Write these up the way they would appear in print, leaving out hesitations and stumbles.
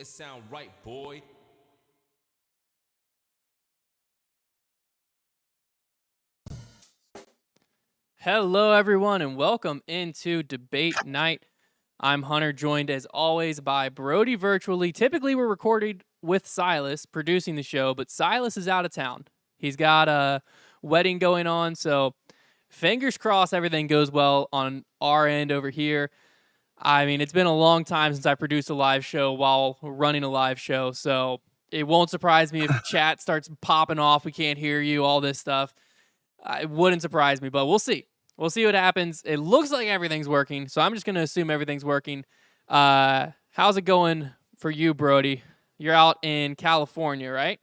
it sound right, boy. Hello, everyone, and welcome into Debate Night. I'm Hunter, joined as always by Brodie virtually. Typically, we're recording with Silas, producing the show, but Silas is out of town. He's got a wedding going on, so fingers crossed everything goes well on our end over here. I mean, it's been a long time since I produced a live show while running a live show, so it won't surprise me if chat starts popping off, we can't hear you, all this stuff. It wouldn't surprise me, but we'll see. We'll see what happens. It looks like everything's working, so I'm just going to assume everything's working. How's it going for you, Brodie? You're out in California, right?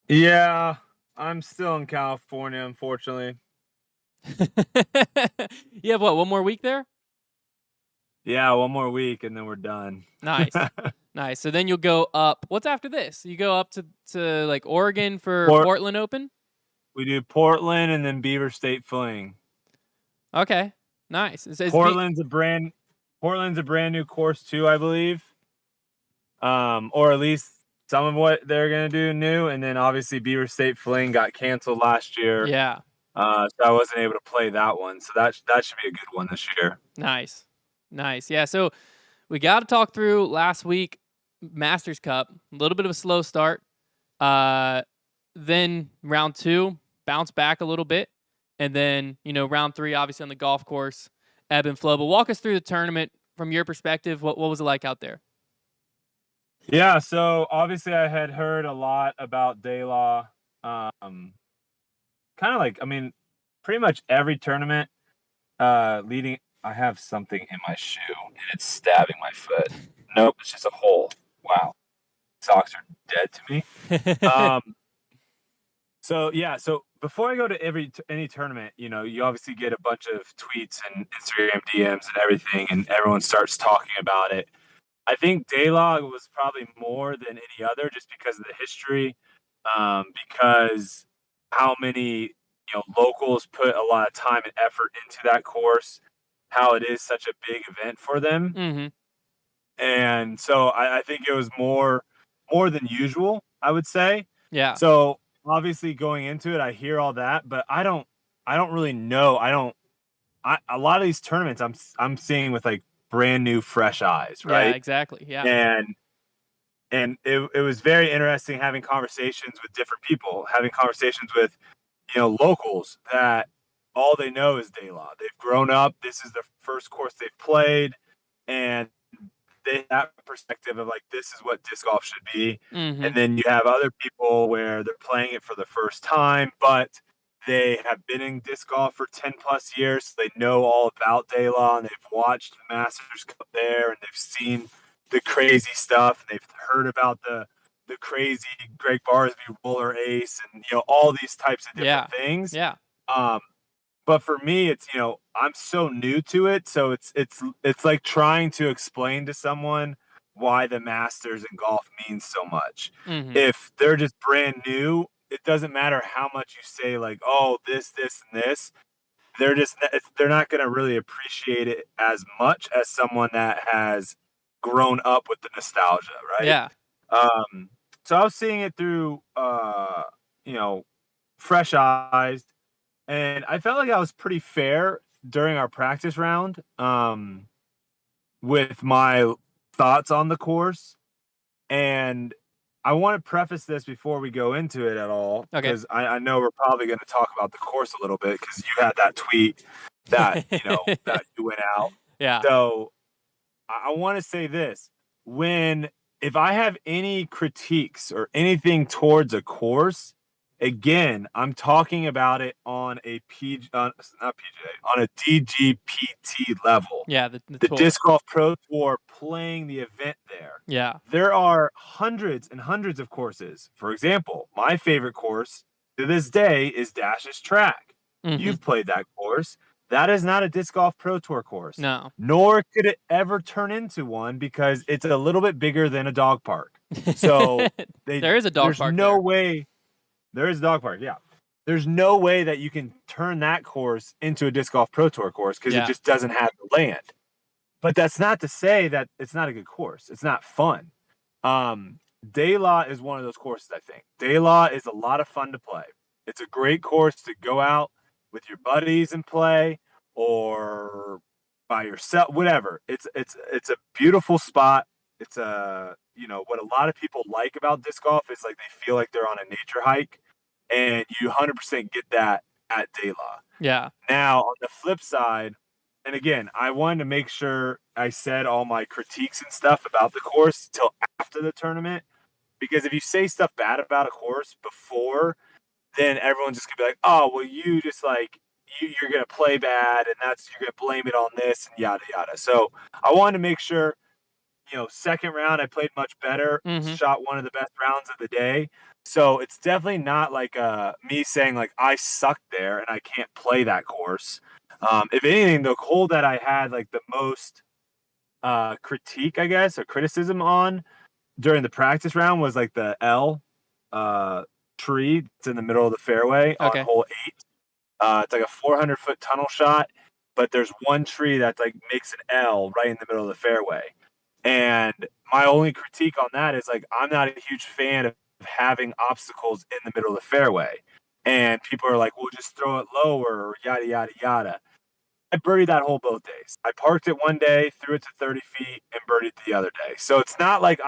Yeah, I'm still in California, unfortunately. You have, what, one more week there? Yeah, one more week, and then we're done. Nice. Nice. So then you'll go up. What's after this? You go up to like Oregon for Portland Open? We do Portland and then Beaver State Fling. Okay, nice. Portland's a brand new course too, I believe. Or at least some of what they're gonna do new, and then obviously Beaver State Fling got canceled last year. Yeah. So I wasn't able to play that one. So that should be a good one this year. Nice. Yeah. So we got to talk through last week Masters Cup. A little bit of a slow start. Then round 2, bounce back a little bit. And then, round 3, obviously on the golf course, ebb and flow. But walk us through the tournament from your perspective. What was it like out there? Yeah, so obviously I had heard a lot about De La. Kind of like, pretty much every tournament leading. I have something in my shoe, and it's stabbing my foot. Nope, it's just a hole. Wow. Socks are dead to me. So before I go to any tournament, you obviously get a bunch of tweets and Instagram DMs and everything, and everyone starts talking about it. I think De La was probably more than any other just because of the history, because how many locals put a lot of time and effort into that course, how it is such a big event for them. Mm-hmm. And so I think it was more than usual, I would say. Yeah. So obviously going into it, I hear all that, but I don't really know. A lot of these tournaments I'm seeing with like brand new, fresh eyes, right? Yeah, exactly. Yeah. And it was very interesting having conversations with different people, having conversations with, locals that all they know is De La. They've grown up. This is the first course they've played. And they have a perspective of like, this is what disc golf should be. Mm-hmm. And then you have other people where they're playing it for the first time, but they have been in disc golf for 10 plus years. So they know all about De La, and they've watched the Masters Cup there, and they've seen the crazy stuff, and they've heard about the crazy Greg Barsby roller ace and all these types of different things. Yeah. But for me, it's I'm so new to it, so it's like trying to explain to someone why the Masters in golf means so much. Mm-hmm. If they're just brand new, it doesn't matter how much you say like, oh, this and this. They're not going to really appreciate it as much as someone that has grown up with the nostalgia, right? Yeah. So I was seeing it through fresh eyes, and I felt like I was pretty fair during our practice round with my thoughts on the course. And I want to preface this before we go into it at all, because I know we're probably going to talk about the course a little bit because you had that tweet that that you went out. Yeah. So I want to say this: if I have any critiques or anything towards a course, again, I'm talking about it on a on a DGPT level. Yeah, the Disc Golf Pro Tour playing the event there. Yeah. There are hundreds and hundreds of courses. For example, my favorite course to this day is Dash's Track. Mm-hmm. You've played that course. That is not a Disc Golf Pro Tour course. No. Nor could it ever turn into one because it's a little bit bigger than a dog park. So there is a dog park. There's no way. There is a dog park, yeah. There's no way that you can turn that course into a Disc Golf Pro Tour course because it just doesn't have the land. But that's not to say that it's not a good course. It's not fun. De La is one of those courses, I think. De La is a lot of fun to play. It's a great course to go out with your buddies and play, or by yourself, whatever. It's a beautiful spot. It's what a lot of people like about disc golf is like they feel like they're on a nature hike, and you 100% get that at De La. Yeah. Now, on the flip side, and again, I wanted to make sure I said all my critiques and stuff about the course till after the tournament, because if you say stuff bad about a course before, then everyone's just gonna be like, "Oh, well, you just like you're gonna play bad, and you're gonna blame it on this and yada yada." So I wanted to make sure, second round I played much better, Mm-hmm. shot one of the best rounds of the day. So it's definitely not like me saying like I suck there and I can't play that course. If anything, the hole that I had like the most critique, I guess, or criticism on during the practice round was like the L tree that's in the middle of the fairway on Okay. hole 8. It's like a 400-foot tunnel shot, but there's one tree that like makes an L right in the middle of the fairway. And my only critique on that is like I'm not a huge fan of having obstacles in the middle of the fairway. And people are like, "Well, just throw it lower," or yada yada yada. I birdied that hole both days. I parked it one day, threw it to 30 feet, and birdied the other day. So it's not like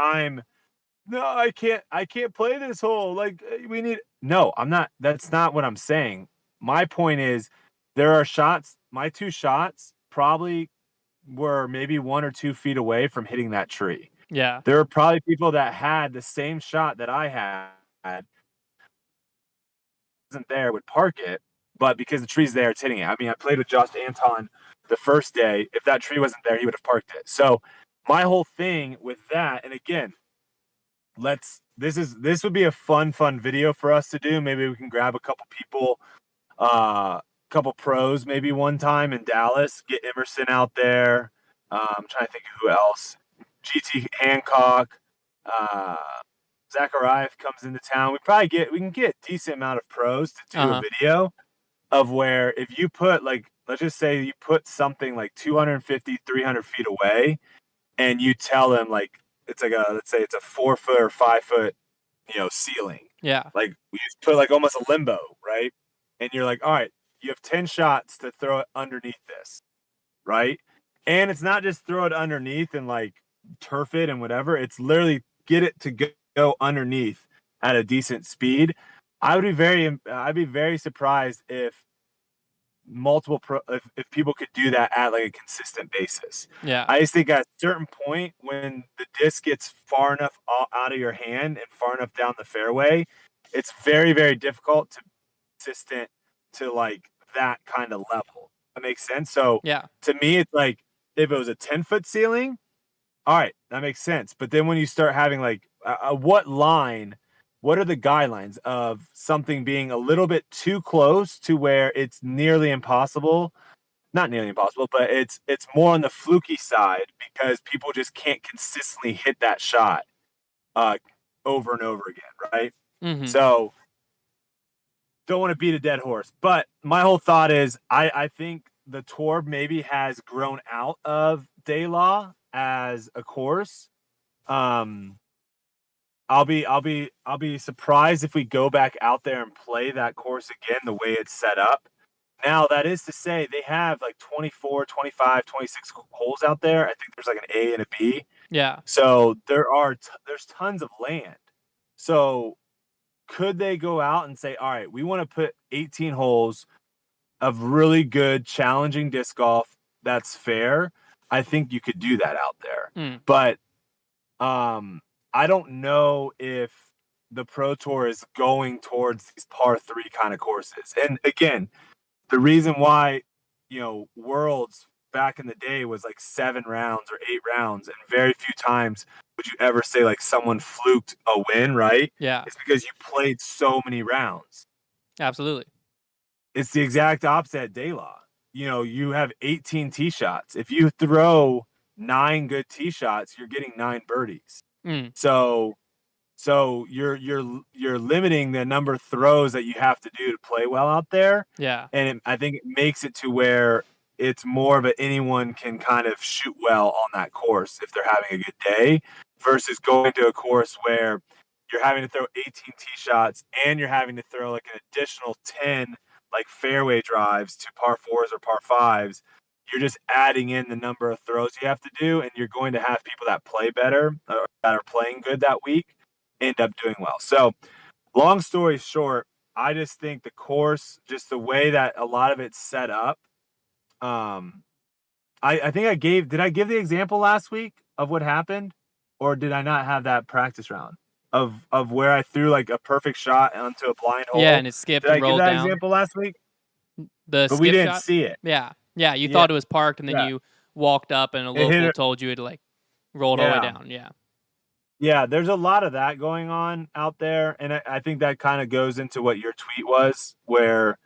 no, I can't play this hole. Like we need. No, I'm not. That's not what I'm saying. My point is, there are shots. My 2 shots probably were maybe 1 or 2 feet away from hitting that tree. Yeah. There are probably people that had the same shot that I had, wasn't there, would park it, but because the tree's there, it's hitting it. I mean, I played with Josh Anton the first day. If that tree wasn't there, he would have parked it. So my whole thing with that, and again, this would be a fun video for us to do. Maybe we can grab a couple people, couple pros, maybe one time in Dallas, get Emerson out there. I'm trying to think of who else. GT Hancock, Zachariah comes into town. We can get a decent amount of pros to do a video of where if you put like, let's just say you put something like 250, 300 feet away, and you tell them like it's like let's say it's a 4 foot or 5 foot, ceiling. Yeah. Like we just put like almost a limbo, right? And you're like, all right, you have 10 shots to throw it underneath this, right? And it's not just throw it underneath and like turf it and whatever. It's literally get it to go underneath at a decent speed. I'd be very surprised if if people could do that at like a consistent basis. Yeah. I just think at a certain point when the disc gets far enough out of your hand and far enough down the fairway, it's very, very difficult to be consistent to like that kind of level. That makes sense. So Yeah. to me, it's like if it was a 10-foot ceiling, all right, that makes sense. But then when you start having like what are the guidelines of something being a little bit too close to where it's nearly impossible? Not nearly impossible, but it's more on the fluky side because people just can't consistently hit that shot over and over again, right? Mm-hmm. So don't want to beat a dead horse. But my whole thought is I think the tour maybe has grown out of De La as a course. I'll be surprised if we go back out there and play that course again the way it's set up. Now, that is to say they have like 24, 25, 26 holes out there. I think there's like an A and a B. Yeah. So there's tons of land. So could they go out and say, all right, we want to put 18 holes of really good, challenging disc golf that's fair? I think you could do that out there. But I don't know if the Pro Tour is going towards these par 3 kind of courses. And again, the reason why, Worlds back in the day was like 7 rounds or 8 rounds, and very few times would you ever say like someone fluked a win, right? Yeah. It's because you played so many rounds. Absolutely. It's the exact opposite at De La. You have 18 tee shots. If you throw 9 good tee shots, you're getting 9 birdies. So you're limiting the number of throws that you have to do to play well out there. Yeah. And I think it makes it to where it's more of anyone can kind of shoot well on that course if they're having a good day versus going to a course where you're having to throw 18 tee shots and you're having to throw like an additional 10 like fairway drives to par fours or par fives. You're just adding in the number of throws you have to do, and you're going to have people that play better or that are playing good that week end up doing well. So, long story short, I just think the course, just the way that a lot of it's set up, I think did I give the example last week of what happened, or did I not have that practice round of where I threw like a perfect shot onto a blind Yeah, hole? and it skipped Did and I give rolled that down. example last week? The But we skip didn't shot? see it. Yeah. Yeah, you Yeah, thought it was parked, and then yeah. you walked up, and a It hit local it. told you it like rolled all the way Yeah. down. Yeah. Yeah, there's a lot of that going on out there, and I think that kind of goes into what your tweet was, where,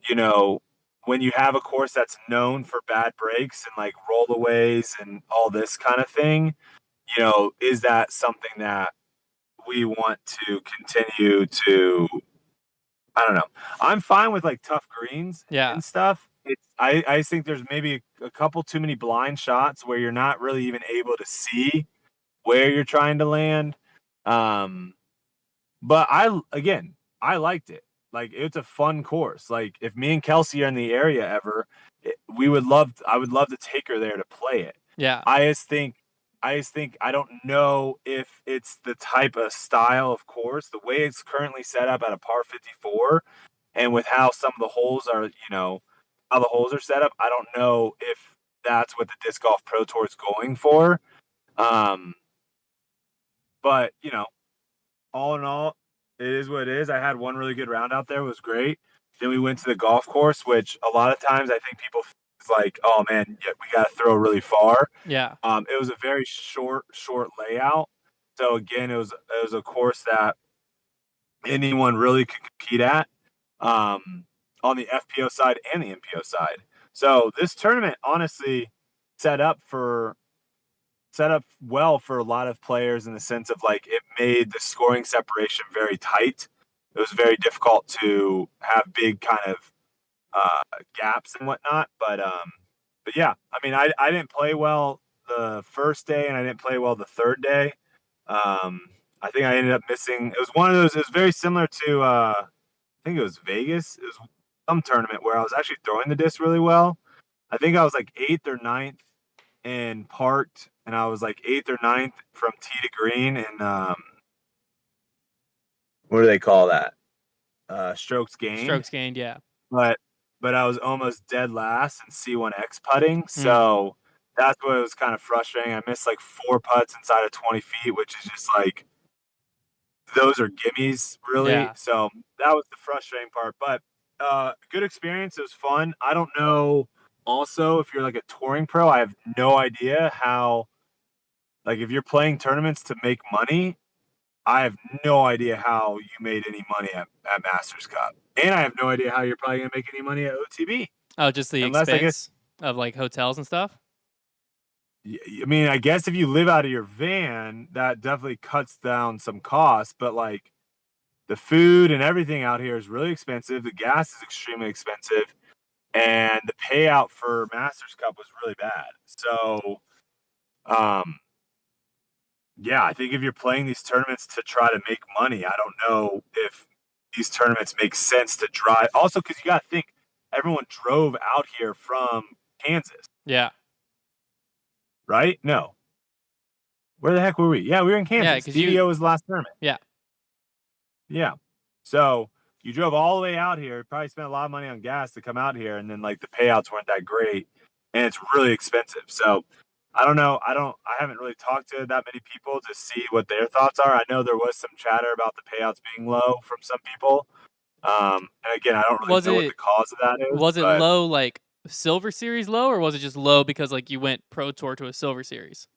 you know, when you have a course that's known for bad breaks and like rollaways and all this kind of thing, is that something that we want to continue to? I don't know. I'm fine with like tough greens Yeah. and stuff. I think there's maybe a couple too many blind shots where you're not really even able to see where you're trying to land. Um, but I liked it. Like, it's a fun course. Like, if me and Kelsey are in the area ever, I would love to take her there to play it. Yeah. I just think I don't know if it's the type of style of course, the way it's currently set up at a par 54, and with how some of the holes are, how the holes are set up. I don't know if that's what the Disc Golf Pro Tour is going for. Um, but all in all, it is what it is. I had one really good round out there. It was great. Then we went to the golf course, which a lot of times I think people is like, oh man, yeah, we got to throw really far. Yeah. It was a very short layout. So again, it was a course that anyone really could compete at, on the FPO side and the MPO side. So this tournament honestly set up well for a lot of players in the sense of like it made the scoring separation very tight. It was very difficult to have big kind of gaps and whatnot. But yeah, I mean, I didn't play well the first day and I didn't play well the third day. I think I ended up missing. It was one of those. It was very similar to I think it was Vegas. It was some tournament where I was actually throwing the disc really well. I think I was like 8th or 9th and parked, and I was like 8th or 9th from tee to green, and what do they call that? Strokes gained. Strokes gained. Yeah. But I was almost dead last in C1X putting, Mm. so that's what was kind of frustrating. I missed like 4 putts inside of 20 feet, which is just like those are gimmies, really. Yeah. So that was the frustrating part. But good experience. It was fun. I don't know. Also, if you're like a touring pro, I have no idea how. Like, if you're playing tournaments to make money, I have no idea how you made any money at Masters Cup, and I have no idea how you're probably gonna make any money at OTB. Oh, just the Unless I guess, expense of like hotels and stuff. I mean, I guess if you live out of your van, that definitely cuts down some costs. But like the food and everything out here is really expensive. The gas is extremely expensive, and the payout for Masters Cup was really bad. So, um, yeah, I think if you're playing these tournaments to try to make money, I don't know if these tournaments make sense to drive. Also, because you got to think, everyone drove out here from Kansas, Yeah. right? No. Where the heck were we? Yeah, we were in Yeah, Kansas. 'cause DDO was the last tournament. Yeah. Yeah. So you drove all the way out here, probably spent a lot of money on gas to come out here, and then like the payouts weren't that great, and it's really expensive. So I don't know. I haven't really talked to that many people to see what their thoughts are. I know there was some chatter about the payouts being low from some people. And again, I don't really Was know what the it cause of that is, was it but low like Silver Series low, or was it just low because like you went Pro Tour to a Silver Series?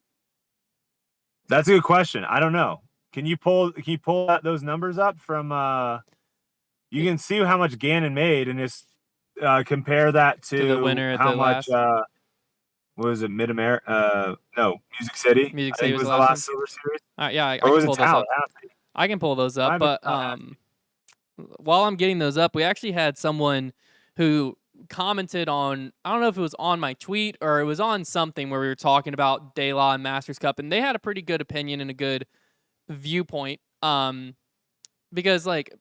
that's a good question. I don't know. Can you pull those numbers up from you can see how much Gannon made and just compare that To the to winner at how the much last what was it, Mid America? No, Music City. Music I City think was the was the last one? last Silver Series, Yeah, I or can was it pull those up. Tallahassee? I can pull those up, Might have been but Tallahassee. while I'm getting those up, we actually had someone who commented on, I don't know if it was on my tweet or it was on something where we were talking about De La and Masters Cup, and they had a pretty good opinion and a good viewpoint. Because like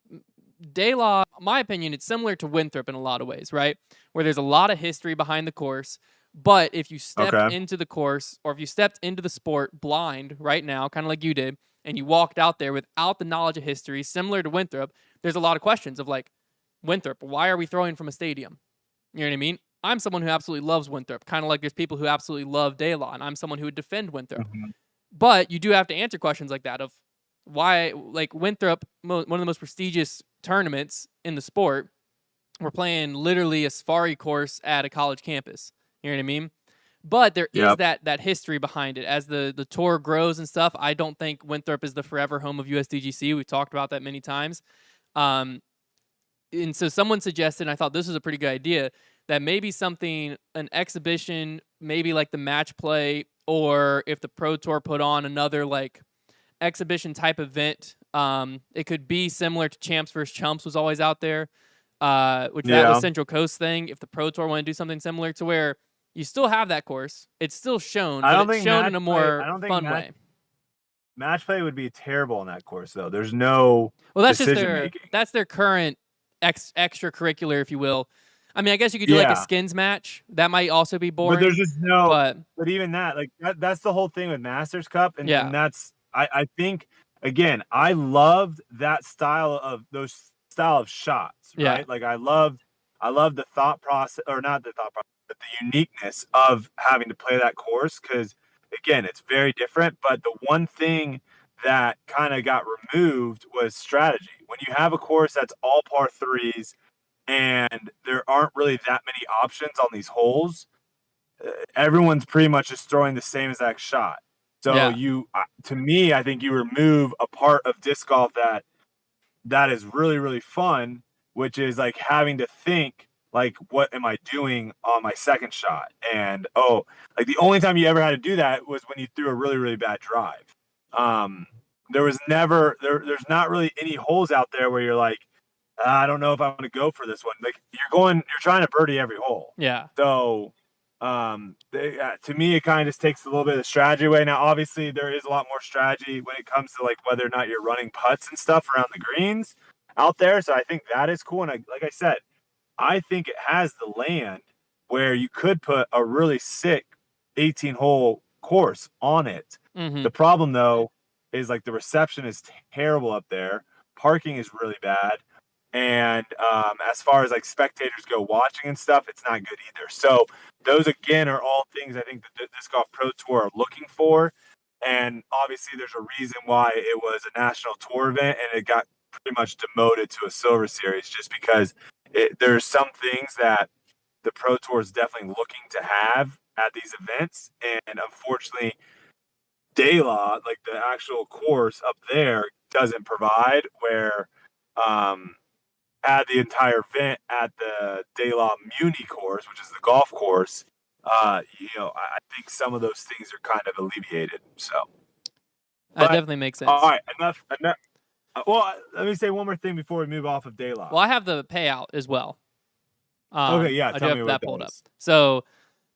De La, my opinion, it's similar to Winthrop in a lot of ways, right? Where there's a lot of history behind the course. But if you stepped Okay. into the course or if you stepped into the sport blind right now, kind of like you did, and you walked out there without the knowledge of history, similar to Winthrop, there's a lot of questions of like, Winthrop, why are we throwing from a stadium? You know what I mean? I'm someone who absolutely loves Winthrop, kind of like there's people who absolutely love De La, and I'm someone who would defend Winthrop. Mm-hmm. But you do have to answer questions like that of why, like Winthrop, one of the most prestigious tournaments in the sport, we're playing literally a safari course at a college campus. You know what I mean? But there is that history behind it. As the tour grows and stuff, I don't think Winthrop is the forever home of USDGC. We've talked about that many times. And so someone suggested, and I thought this was a pretty good idea, that maybe something, an exhibition, maybe like the match play, or if the Pro Tour put on another like exhibition type event, it could be similar to Champs vs. Chumps was always out there, which that was Central Coast thing. If the Pro Tour want to do something similar to where you still have that course, it's still shown, but it's shown in a more fun way. Match play would be terrible on that course, though. There's no that's decision making. That's their current extracurricular, if you will. I mean, I guess you could do like a skins match. That might also be boring. But there's just no. But even that, like that's the whole thing with Masters Cup, and that's I think again, I loved that style of shots, right? Like I love the thought process, or not the thought process, but the uniqueness of having to play that course, because again, it's very different. But the one thing that kind of got removed was strategy. When you have a course that's all par threes and there aren't really that many options on these holes, everyone's pretty much just throwing the same exact shot. So to me, I think you remove a part of disc golf that is really, really fun, which is like having to think, like, what am I doing on my second shot? And like the only time you ever had to do that was when you threw a really, really bad drive. There was never there's not really any holes out there where you're like, I don't know if I want to go for this one. Like you're trying to birdie every hole. Yeah. So to me, it kind of just takes a little bit of the strategy away. Now, obviously, there is a lot more strategy when it comes to like whether or not you're running putts and stuff around the greens out there. So I think that is cool. And like I said, I think it has the land where you could put a really sick 18-hole course on it. Mm-hmm. The problem, though, is like the reception is terrible up there. Parking is really bad. And as far as like spectators go watching and stuff, it's not good either. So those, again, are all things I think the Disc Golf Pro Tour are looking for. And obviously there's a reason why it was a national tour event and it got pretty much demoted to a Silver Series, just because there's some things that the Pro Tour is definitely looking to have at these events. And unfortunately, De La, like the actual course up there, doesn't provide, where had the entire event at the De La Muni course, which is the golf course, I think some of those things are kind of alleviated. So that definitely makes sense. All right, enough. Well, let me say one more thing before we move off of De La. Well, I have the payout as well. Okay, yeah, I do have that pulled up. So,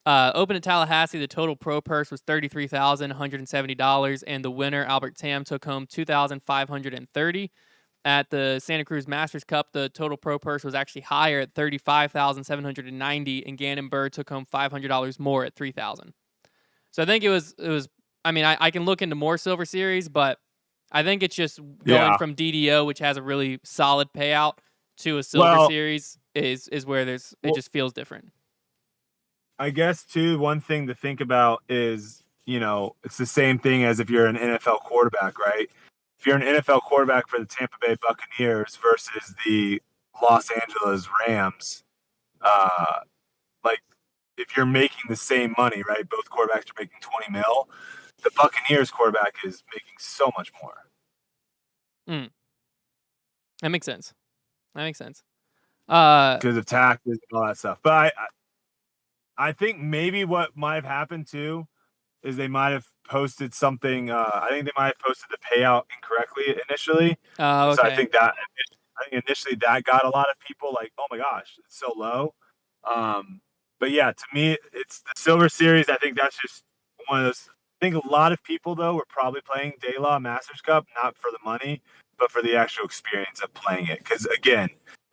Open at Tallahassee, the total pro purse was $33,170, and the winner, Albert Tam, took home $2,530. At the Santa Cruz Masters Cup, the total pro purse was actually higher at $35,790, and Gannon Bird took home $500 more at $3,000. So I think it was. I mean, I can look into more Silver Series, but I think it's just going from DDO, which has a really solid payout, to a Silver Series is where it just feels different. I guess too, one thing to think about is, it's the same thing as if you're an NFL quarterback, right? If you're an NFL quarterback for the Tampa Bay Buccaneers versus the Los Angeles Rams, like if you're making the same money, right? Both quarterbacks are making $20 million. The Buccaneers quarterback is making so much more. That makes sense. Because of taxes and all that stuff. But I think maybe what might have happened too is they might have posted something. I think they might have posted the payout incorrectly initially. Okay. So I think initially that got a lot of people like, oh my gosh, it's so low. But yeah, to me, it's the Silver Series. I think that's just one of those. I think a lot of people though were probably playing De La Masters Cup not for the money, but for the actual experience of playing it. Because again,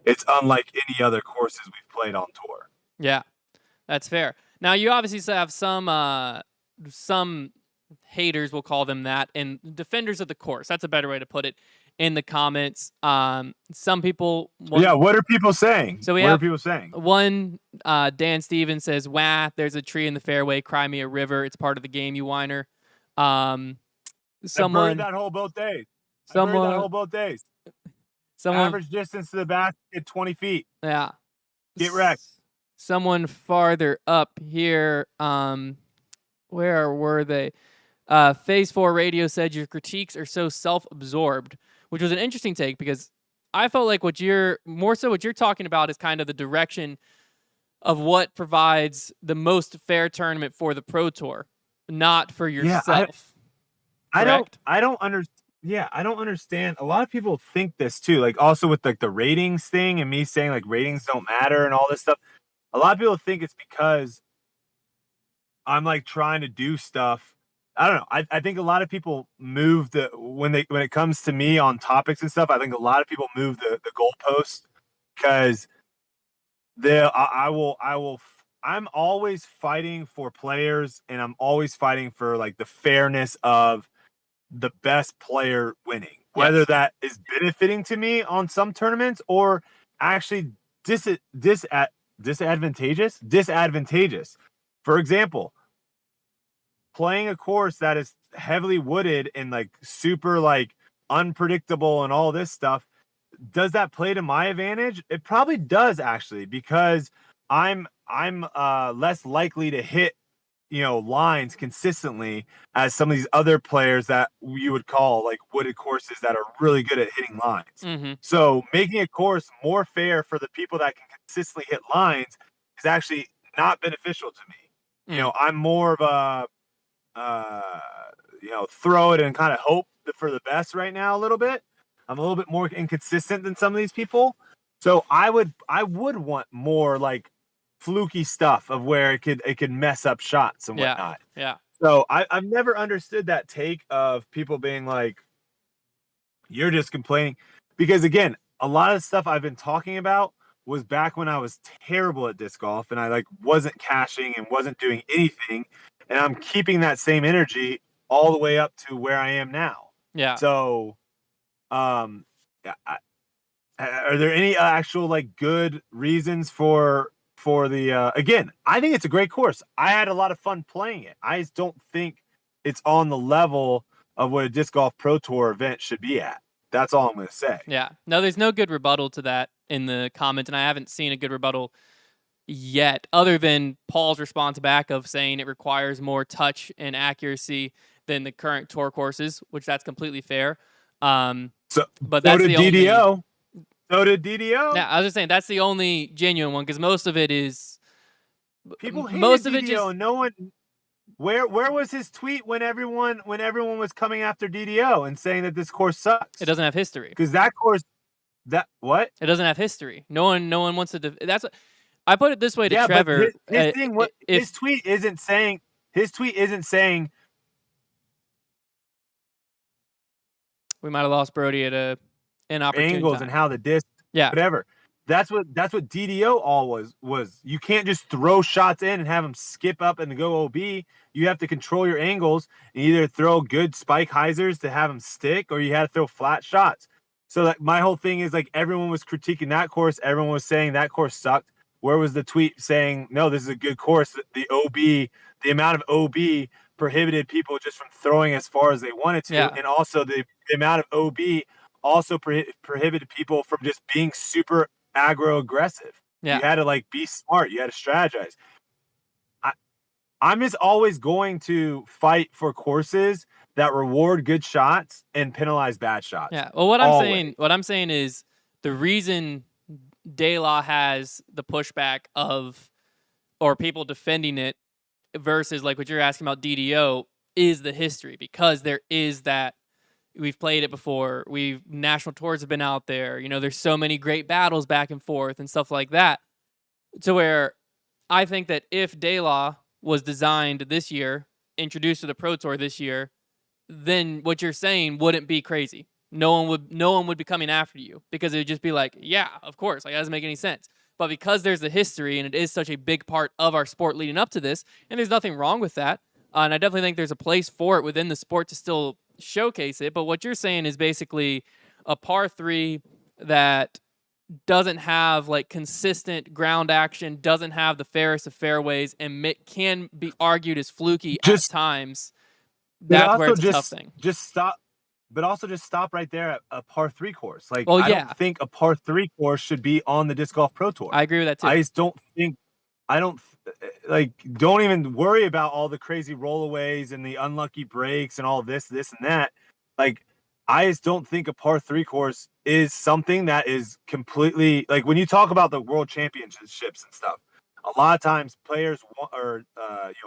it's unlike any other courses we've played on tour. Yeah, that's fair. Now you obviously have some haters, we'll call them that, and defenders of the course. That's a better way to put it. In the comments, some people. What are people saying? So what are people saying? One, Dan Stevens says, "Wah, there's a tree in the fairway. Cry me a river. It's part of the game, you whiner." Someone buried that hole both days. Someone average distance to the basket 20 feet. Yeah. Get wrecked. Someone farther up here. Where were they? Phase 4 Radio said your critiques are so self-absorbed, which was an interesting take because I felt like what you're talking about is kind of the direction of what provides the most fair tournament for the Pro Tour, not for yourself. I don't understand. Yeah, I don't understand. A lot of people think this too. Like also with like the ratings thing and me saying like ratings don't matter and all this stuff. A lot of people think it's because I'm like trying to do stuff. I don't know. I think a lot of people move when it comes to me on topics and stuff. I think a lot of people move the goalpost because I'm always fighting for players and I'm always fighting for like the fairness of the best player winning, whether that is benefiting to me on some tournaments or actually disadvantageous. For example, playing a course that is heavily wooded and like super like unpredictable and all this stuff, does that play to my advantage? It probably does actually, because I'm less likely to hit lines consistently as some of these other players that you would call like wooded courses that are really good at hitting lines. Mm-hmm. So making a course more fair for the people that can consistently hit lines is actually not beneficial to me. I'm more of a throw it and kind of hope for the best right now a little bit. I'm a little bit more inconsistent than some of these people. So I would want more like fluky stuff of where it could mess up shots and whatnot. Yeah. So I've never understood that take of people being like, you're just complaining. Because again, a lot of stuff I've been talking about was back when I was terrible at disc golf and I like wasn't cashing and wasn't doing anything. And I'm keeping that same energy all the way up to where I am now. Yeah. So, are there any actual like good reasons for the again, I think it's a great course. I had a lot of fun playing it. I just don't think it's on the level of what a disc golf pro tour event should be at. That's all I'm going to say. Yeah. No, there's no good rebuttal to that in the comment, and I haven't seen a good rebuttal yet, other than Paul's response back of saying it requires more touch and accuracy than the current tour courses, which that's completely fair. But that's the DDO. So did DDO. Yeah, I was just saying that's the only genuine one because most of it is people hated most of DDO. It just no one. Where was his tweet when everyone was coming after DDO and saying that this course sucks? It doesn't have history because that course what it doesn't have history. No one wants to. That's what I put it this way to Trevor. But his tweet isn't saying. We might have lost Brodie at an opportune angles time. And how the disc, whatever. That's what DDO all was. You can't just throw shots in and have them skip up and go OB. You have to control your angles and either throw good spike hyzers to have them stick, or you had to throw flat shots. So like my whole thing is like everyone was critiquing that course. Everyone was saying that course sucked. Where was the tweet saying, no, this is a good course? The amount of OB prohibited people just from throwing as far as they wanted to. And also the amount of OB also prohibited people from just being super aggro aggressive. You had to like be smart. You had to strategize. I'm just always going to fight for courses that reward good shots and penalize bad shots. Yeah. Well, what I'm saying is the reason De La has the pushback of, or people defending it versus like what you're asking about DDO is the history, because there is that. We've played it before. National tours have been out there. There's so many great battles back and forth and stuff like that, to where I think that if De La was designed this year, introduced to the Pro Tour this year, then what you're saying wouldn't be crazy. No one would be coming after you because it would just be like, yeah, of course, like that doesn't make any sense. But because there's the history and it is such a big part of our sport leading up to this, and there's nothing wrong with that. And I definitely think there's a place for it within the sport to still showcase it. But what you're saying is basically a par three that doesn't have like consistent ground action, doesn't have the fairest of fairways, and can be argued as fluky at Just, times. but That's where also it's a tough thing. just stop. But also just stop right there at a par three course. Like, Well, I don't yeah, think a par three course should be on the Disc Golf Pro Tour. I agree with that too. I just don't think. I don't like. Don't even worry about all the crazy rollaways and the unlucky breaks and all this, and that. Like, I just don't think a par three course is something that is completely like when you talk about the world championships and stuff. A lot of times, players or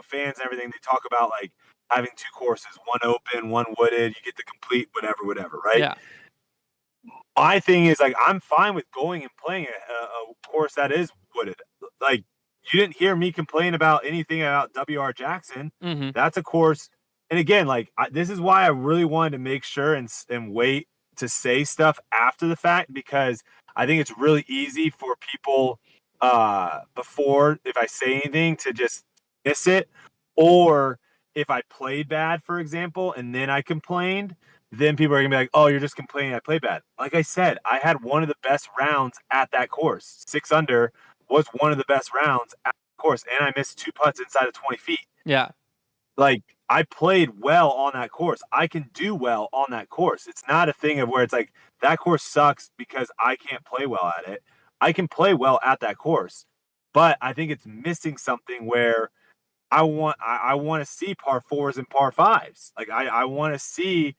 fans and everything, they talk about like having two courses, one open, one wooded. You get the complete whatever, right? Yeah. My thing is like I'm fine with going and playing a course that is wooded. Like, you didn't hear me complain about anything about WR Jackson. Mm-hmm. That's a course. And again, like this is why I really wanted to make sure and wait to say stuff after the fact, because I think it's really easy for people before, if I say anything, to just miss it, or if I played bad, for example, and then I complained, then people are gonna be like, "Oh, you're just complaining I played bad." Like I said, I had one of the best rounds at that course. 6 under was one of the best rounds at the course, and I missed 2 putts inside of 20 feet. Yeah. Like, I played well on that course. I can do well on that course. It's not a thing of where it's like that course sucks because I can't play well at it. I can play well at that course, but I think it's missing something where I want to see par fours and par fives. Like I want to see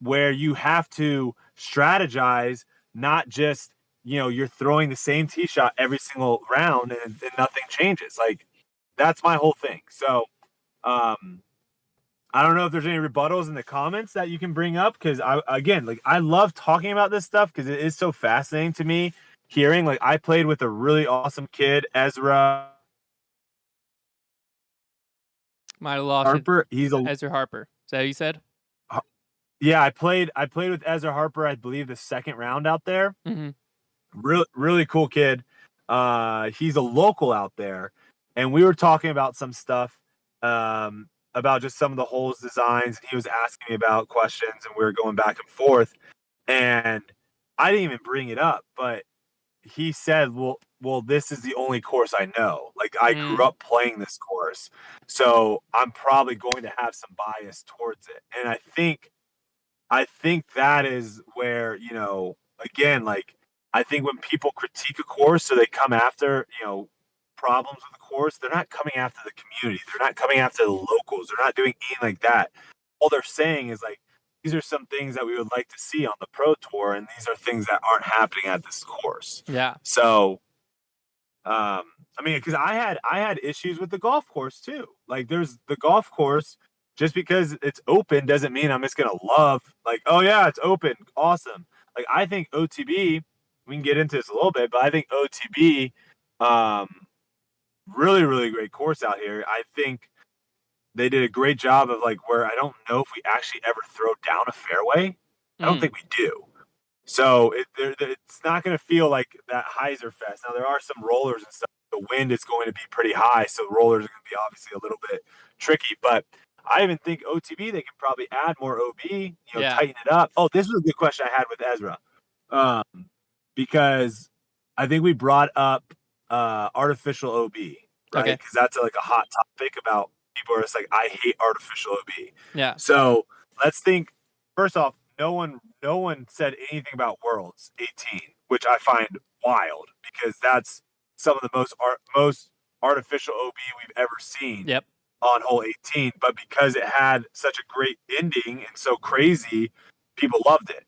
where you have to strategize, not just, you're throwing the same tee shot every single round and nothing changes. Like, that's my whole thing. So, I don't know if there's any rebuttals in the comments that you can bring up, because I love talking about this stuff because it is so fascinating to me. Hearing, like, I played with a really awesome kid, Ezra Might have lost Harper. it. Ezra Harper. Is that what you said? Yeah, I played with Ezra Harper, I believe, the second round out there. Mm-hmm. Really cool kid. He's a local out there, and we were talking about some stuff, about just some of the holes designs, and he was asking me about questions, and we were going back and forth, and I didn't even bring it up, but he said, well, this is the only course I know. Like, I grew up playing this course, so I'm probably going to have some bias towards it. And I think that is where, again, like, I think when people critique a course or they come after, problems with the course, they're not coming after the community. They're not coming after the locals. They're not doing anything like that. All they're saying is like, these are some things that we would like to see on the Pro Tour, and these are things that aren't happening at this course. Yeah. So, I mean, because I had issues with the golf course too. Like, there's the golf course. Just because it's open doesn't mean I'm just gonna love, like, oh yeah, it's open, awesome. Like, I think OTB, we can get into this a little bit, but I think OTB, really great course out here. I think they did a great job of, like, where I don't know if we actually ever throw down a fairway. I don't think we do. So it's not going to feel like that Heiser Fest. Now, there are some rollers and stuff. The wind is going to be pretty high, so rollers are going to be obviously a little bit tricky. But I even think OTB, they can probably add more OB, tighten it up. Oh, this was a good question I had with Ezra, because I think we brought up artificial OB, right? Because that's like a hot topic about people are just like, I hate artificial OB. Yeah. So let's think. First off, no one said anything about Worlds 18, which I find wild, because that's some of the most artificial OB we've ever seen on hole 18. But because it had such a great ending and so crazy, people loved it.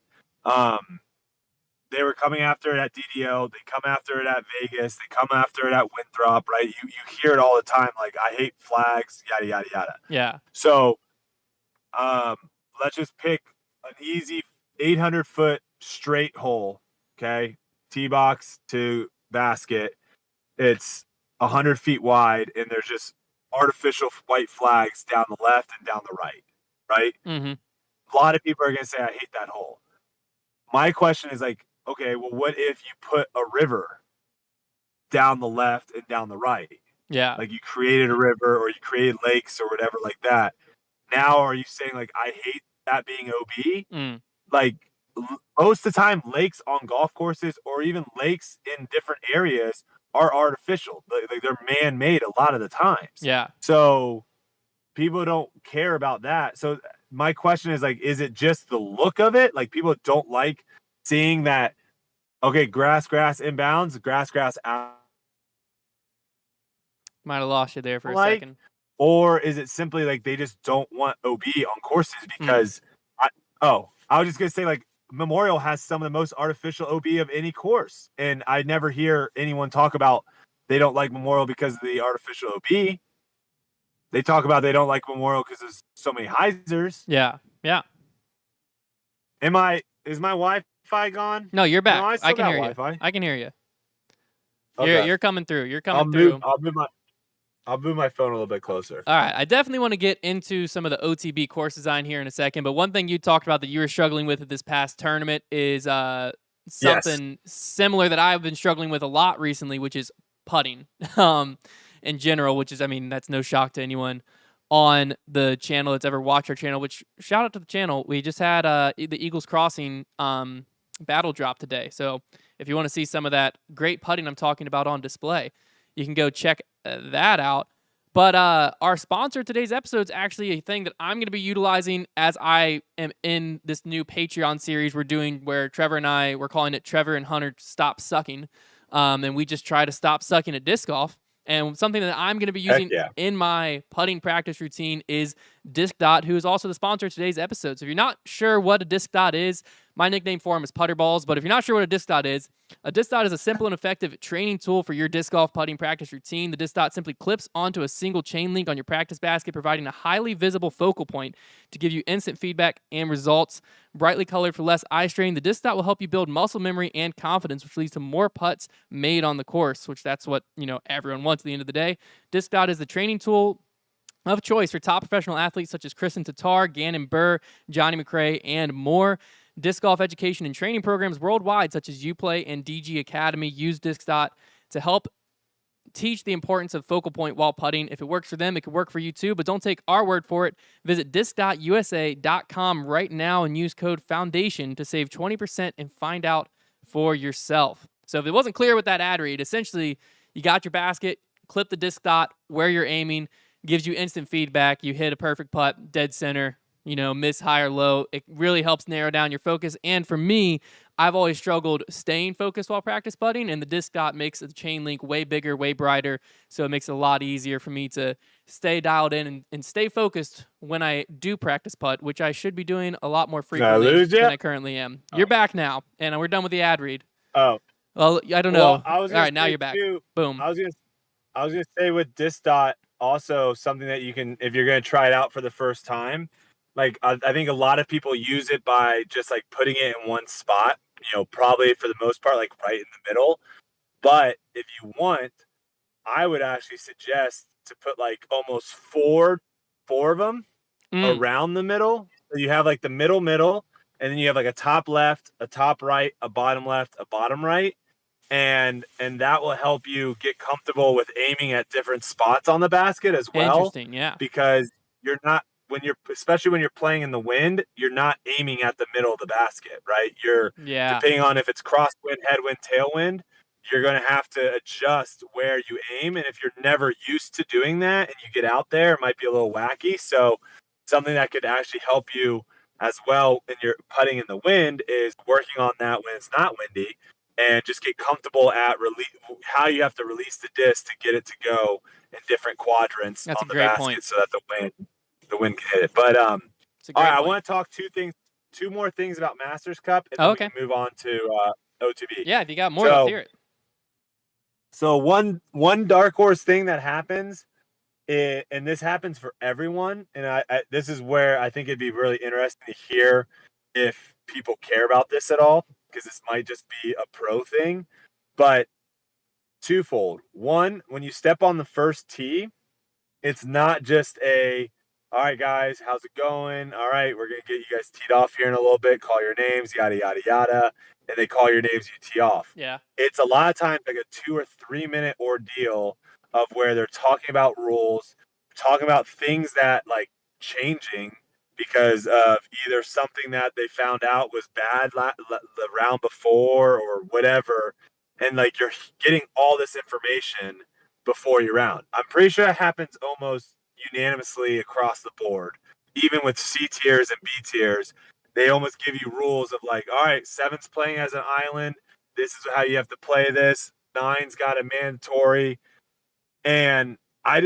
They were coming after it at DDO. They come after it at Vegas. They come after it at Winthrop, right? You hear it all the time, like, I hate flags, yada, yada, yada. Yeah. So let's just pick an easy 800-foot straight hole, okay? Tee box to basket. It's 100 feet wide, and there's just artificial white flags down the left and down the right, right? Mm-hmm. A lot of people are going to say, I hate that hole. My question is like, okay, well, what if you put a river down the left and down the right? Yeah. Like you created a river or you created lakes or whatever like that. Now, are you saying like, I hate that being OB? Mm. Like most of the time, lakes on golf courses or even lakes in different areas are artificial. Like they're man-made a lot of the times. Yeah. So people don't care about that. So my question is like, is it just the look of it? Like people don't like seeing that, okay, grass inbounds, grass out. Might have lost you there for a Like, second. or is it simply like they just don't want OB on courses because I was just gonna say like Memorial has some of the most artificial OB of any course, and I never hear anyone talk about they don't like Memorial because of the artificial OB. They talk about they don't like Memorial because there's so many hyzers. Yeah. Yeah. Is my Wi-Fi gone? No, you're back. No, I I still can got hear you. Wi-Fi. I can hear you. Okay. You're coming through. You're I'll coming move. through. I'll move my phone a little bit closer. All right. I definitely want to get into some of the OTB course design here in a second. But one thing you talked about that you were struggling with at this past tournament is something similar that I've been struggling with a lot recently, which is putting in general, which is, I mean, that's no shock to anyone on the channel that's ever watched our channel, which shout out to the channel. We just had the Eagles Crossing battle drop today. So if you want to see some of that great putting I'm talking about on display, you can go check that out. But our sponsor of today's episode is actually a thing that I'm going to be utilizing as I am in this new Patreon series we're doing where Trevor and I, we're calling it Trevor and Hunter Stop Sucking. And we just try to stop sucking at disc golf. And something that I'm going to be using in my putting practice routine is Disc Dot, who is also the sponsor of today's episode. So if you're not sure what a Disc Dot is, my nickname for him is Putter Balls. But if you're not sure what a Disc Dot is a simple and effective training tool for your disc golf putting practice routine. The Disc Dot simply clips onto a single chain link on your practice basket, providing a highly visible focal point to give you instant feedback and results. Brightly colored for less eye strain, the Disc Dot will help you build muscle memory and confidence, which leads to more putts made on the course, which that's what, everyone wants at the end of the day. Disc Dot is the training tool of choice for top professional athletes such as Kristen Tatar, Gannon Burr, Johnny McRae, and more. Disc golf education and training programs worldwide, such as UPlay and DG Academy, use Disc Dot to help teach the importance of focal point while putting. If it works for them, it could work for you too, but don't take our word for it. Visit disc.usa.com right now and use code FOUNDATION to save 20% and find out for yourself. So if it wasn't clear with that ad read, essentially you got your basket, clip the Disc Dot where you're aiming, gives you instant feedback. You hit a perfect putt, dead center, miss high or low. It really helps narrow down your focus. And for me, I've always struggled staying focused while practice putting, and the Disc Dot makes the chain link way bigger, way brighter, so it makes it a lot easier for me to stay dialed in and stay focused when I do practice putt, which I should be doing a lot more frequently than I currently am. You're back now, and we're done with the ad read. Oh. Well, I don't know. All right, now you're back. Boom. I was gonna say with Disc Dot, also something that you can, if you're gonna try it out for the first time, like I think a lot of people use it by just like putting it in one spot, probably for the most part, like right in the middle. But if you want, I would actually suggest to put like almost four of them around the middle. So you have like the middle, and then you have like a top left, a top right, a bottom left, a bottom right. And that will help you get comfortable with aiming at different spots on the basket as well. Interesting, yeah. Because you're not, especially when you're playing in the wind, you're not aiming at the middle of the basket, right? Depending on if it's crosswind, headwind, tailwind, you're going to have to adjust where you aim. And if you're never used to doing that and you get out there, it might be a little wacky. So something that could actually help you as well in your putting in the wind is working on that when it's not windy, and just get comfortable at how you have to release the disc to get it to go in different quadrants That's on a the great basket point. so that the wind can hit it. But all right, I want to talk two more things about Masters Cup, and then we can move on to OTB. Yeah, if you got more, let's hear it. So one dark horse thing that happens, and this happens for everyone, and I this is where I think it'd be really interesting to hear if people care about this at all, because this might just be a pro thing. But twofold. One, when you step on the first tee, it's not just all right, guys, how's it going? All right, we're going to get you guys teed off here in a little bit, call your names, yada, yada, yada. And they call your names, you tee off. Yeah. It's a lot of times like a 2 or 3 minute ordeal of where they're talking about rules, talking about things that like changing because of either something that they found out was bad the round before or whatever. And like you're getting all this information before your round. I'm pretty sure it happens almost unanimously across the board. Even with C tiers and B tiers, they almost give you rules of like, all right, 7's playing as an island. This is how you have to play this. 9's got a mandatory. And I'm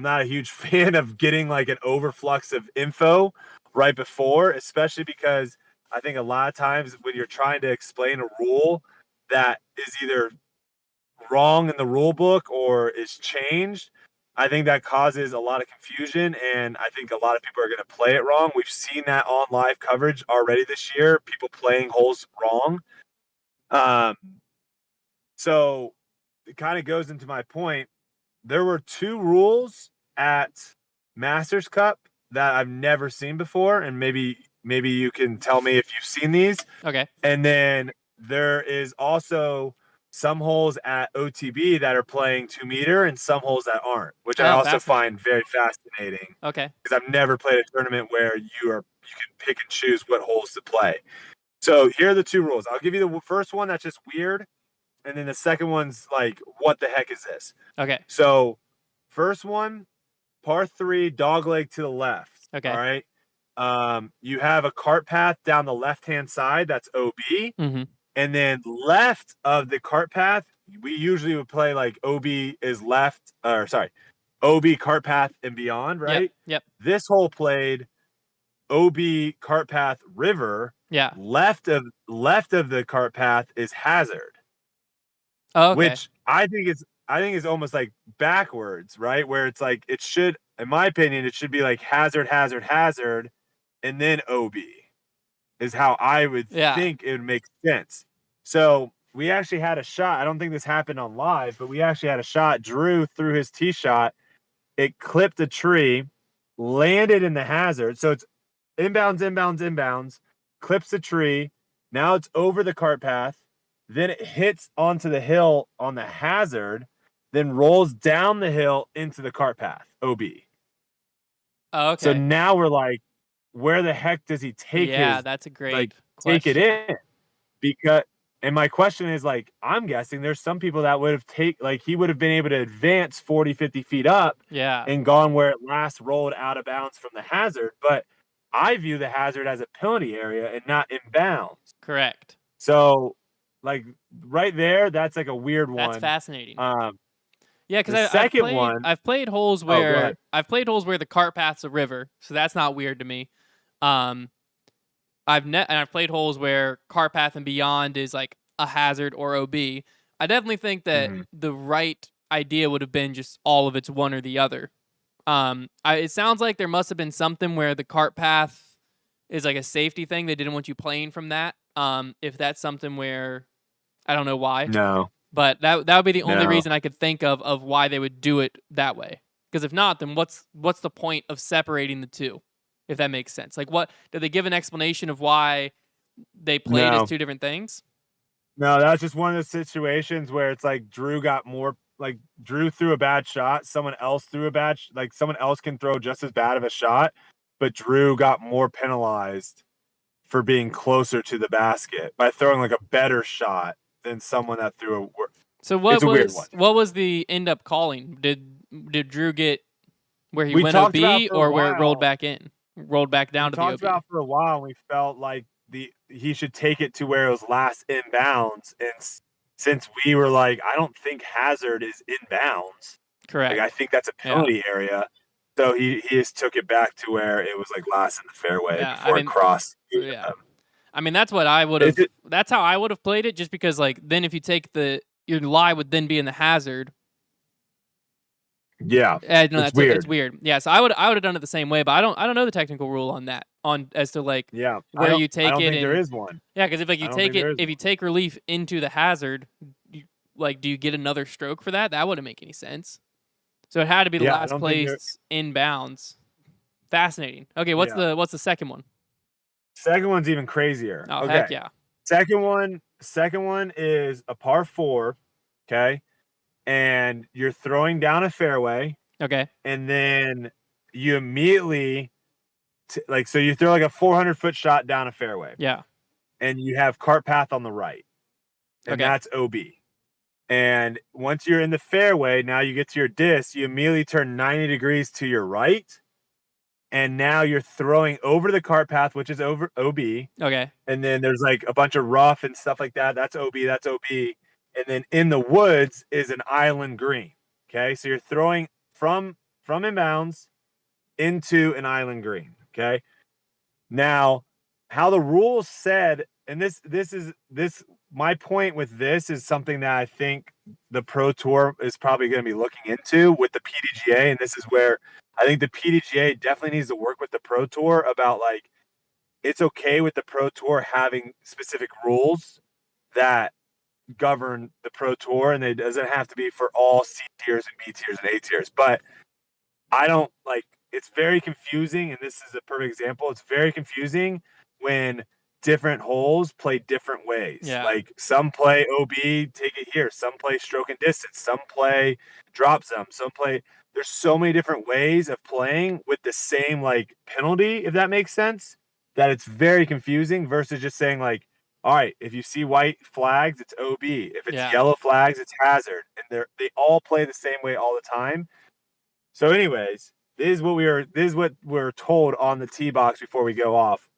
not a huge fan of getting like an overflux of info right before, especially because I think a lot of times when you're trying to explain a rule that is either wrong in the rule book or is changed, I think that causes a lot of confusion, and I think a lot of people are going to play it wrong. We've seen that on live coverage already this year, people playing holes wrong. So it kind of goes into my point. There were 2 rules at Masters Cup that I've never seen before, and maybe you can tell me if you've seen these. Okay. And then there is also some holes at OTB that are playing 2 meter and some holes that aren't, which I also find very fascinating. Okay. Because I've never played a tournament where you can pick and choose what holes to play. So here are the 2 rules. I'll give you the first one that's just weird, and then the second one's like, what the heck is this? Okay. So first one, par 3, dogleg to the left. Okay. All right. You have a cart path down the left-hand side. That's OB. Mm-hmm. And then left of the cart path, we usually would play like OB is left, OB cart path and beyond, right? Yep. This hole played OB cart path river. Yeah. Left of the cart path is hazard. Oh, okay. Which I think is almost like backwards, right? Where it's like it should, in my opinion, it should be like hazard, and then OB is how I would think it would make sense. So we actually had a shot. I don't think this happened on live, but we actually had a shot. Drew threw his tee shot. It clipped a tree, landed in the hazard. So it's inbounds, clips the tree. Now it's over the cart path. Then it hits onto the hill on the hazard, then rolls down the hill into the cart path, OB. Oh, okay. So now we're like, where the heck does he take that's a great question. take it in? And my question is like, I'm guessing there's some people that would have he would have been able to advance 40, 50 feet up and gone where it last rolled out of bounds from the hazard. But I view the hazard as a penalty area and not in bounds. Correct. So like right there, that's like a weird one. That's fascinating. Yeah, because I've played holes where the cart path's a river, so that's not weird to me. I've played holes where cart path and beyond is like a hazard or OB. I definitely think that the right idea would have been just all of it's one or the other. It sounds like there must have been something where the cart path is like a safety thing. They didn't want you playing from that. If that's something where I don't know why. No. But that would be the only reason I could think of why they would do it that way. Because if not, then what's the point of separating the two? If that makes sense. Like, what did they give an explanation of why they played as 2 different things? No, that was just one of the situations where it's like Drew threw a bad shot. Someone else someone else can throw just as bad of a shot, but Drew got more penalized for being closer to the basket by throwing like a better shot than someone that threw a. So what was the end up calling? Did Drew get where he went OB or where it rolled back down to the OB? We talked about for a while, and we felt like he should take it to where it was last inbounds, and since we were like, I don't think hazard is inbounds. Correct. Like, I think that's a penalty area. So he just took it back to where it was like last in the fairway before it crossed. Yeah. I mean, that's what I would have. That's how I would have played it. Just because, like, then if you take your lie would then be in the hazard. Yeah, it's weird. It's weird. Yeah, so I would have done it the same way, but I don't know the technical rule on that. As to like where you take it. There is one. Yeah, because if you take relief into the hazard, like, do you get another stroke for that? That wouldn't make any sense. So it had to be the Yeah, I last don't think place inbounds. Fascinating. Okay, what's yeah. the second one? Second one's even crazier. Oh, Okay. heck yeah. Second one is a par 4, okay? And you're throwing down a fairway, Okay. and then you immediately so you throw like a 400-foot shot down a fairway, Yeah. and you have cart path on the right, and Okay. that's OB. And once you're in the fairway, now you get to your disc, you immediately turn 90 degrees to your right, and now you're throwing over the cart path, which is over OB. Okay. And then there's like a bunch of rough and stuff like that. That's OB. That's OB. And then in the woods is an island green. Okay, so you're throwing from inbounds into an island green. Okay, now how the rules said, and this my point with this is something that I think the Pro Tour is probably going to be looking into with the PDGA, and this is where I think the PDGA definitely needs to work with the Pro Tour about like it's okay with the Pro Tour having specific rules that govern the Pro Tour, and it doesn't have to be for all C tiers and B tiers and A tiers. But I don't like it's very confusing, and this is a perfect example. It's very confusing when different holes play different ways. Yeah. Like some play OB, take it here, some play stroke and distance, some play drop zone, some play. There's so many different ways of playing with the same like penalty, if that makes sense, that it's very confusing versus just saying like, all right, if you see white flags, it's OB. If it's yellow flags, it's hazard. And they all play the same way all the time. So anyways, this is what we're told on the tee box before we go off.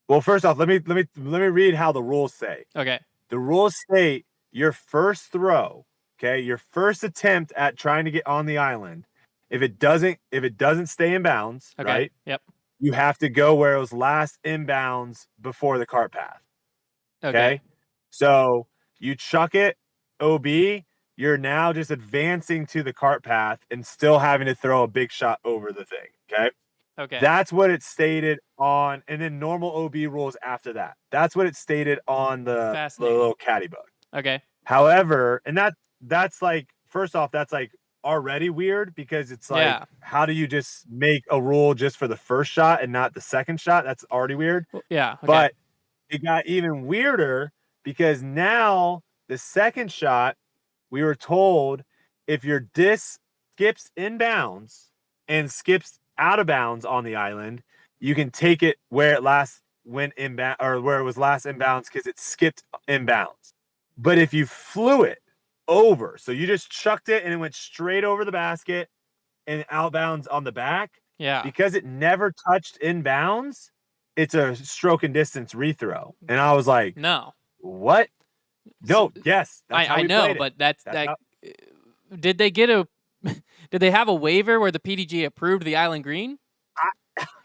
Well, first off, let me read how the rules say. Okay. The rules state your first throw, okay, your first attempt at trying to get on the island, if it doesn't stay in bounds, Okay. right? Yep. You have to go where it was last inbounds before the cart path. Okay. So you chuck it OB, you're now just advancing to the cart path and still having to throw a big shot over the thing. Okay. Okay. That's what it stated on, and then normal OB rules after that. That's what it stated on the little caddy book. Okay. However, and that's like, first off, that's like already weird because it's like, how do you just make a rule just for the first shot and not the second shot? That's already weird. Well, yeah. Okay. But it got even weirder because now the second shot, we were told if your disc skips inbounds and skips out of bounds on the island, you can take it where it last went inbound or where it was last inbounds because it skipped inbounds. But if you flew it over, so you just chucked it and it went straight over the basket and outbounds on the back, because it never touched inbounds, it's a stroke and distance rethrow. And I was like, no, what? No, yes, that's I know, but that's that. Did they get a? Did they have a waiver where the PDGA approved the island green?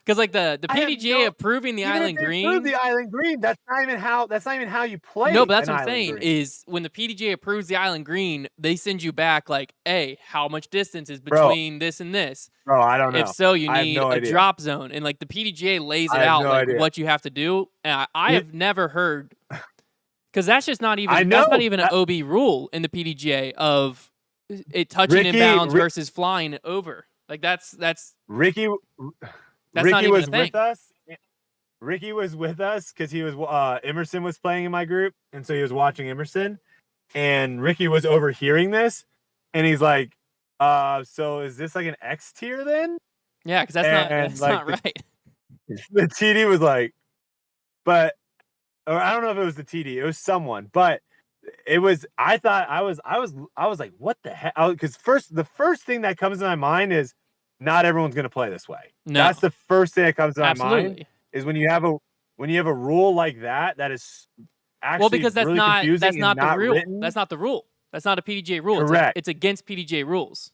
Because like the PDGA approving the island green, approved the island green. That's not even how you play. No, but that's what I'm saying is when the PDGA approves the island green, they send you back like, hey, how much distance is between this and this? Bro, I don't know. If so, you need a drop zone, and like the PDGA lays it out like what you have to do. And I have never heard, because that's just not even that's not even an OB rule in the PDGA of it touching inbounds versus flying it over. Like that's Ricky. That's Ricky not even was a thing. with us. Ricky was with us because he was Emerson was playing in my group, and so he was watching Emerson. And Ricky was overhearing this, and he's like, so is this like an X tier then?" Yeah, because that's not right. The TD was like, or I don't know if it was the TD, it was someone, but it was. I thought I was like, what the heck? Because the first thing that comes to my mind is, not everyone's going to play this way. No. That's the first thing that comes to my mind is when you have a rule like that is actually because that's really not confusing. That's not the rule. Written. That's not the rule. That's not a PDGA rule. Correct. It's against PDGA rules.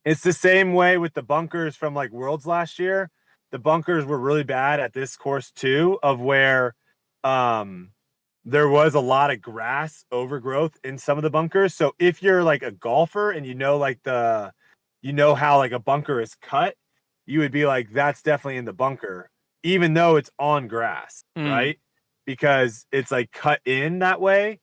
It's the same way with the bunkers from like Worlds last year. The bunkers were really bad at this course too, of where there was a lot of grass overgrowth in some of the bunkers. So if you're like a golfer and you know how like a bunker is cut, you would be like, that's definitely in the bunker, even though it's on grass, right? Because it's like cut in that way.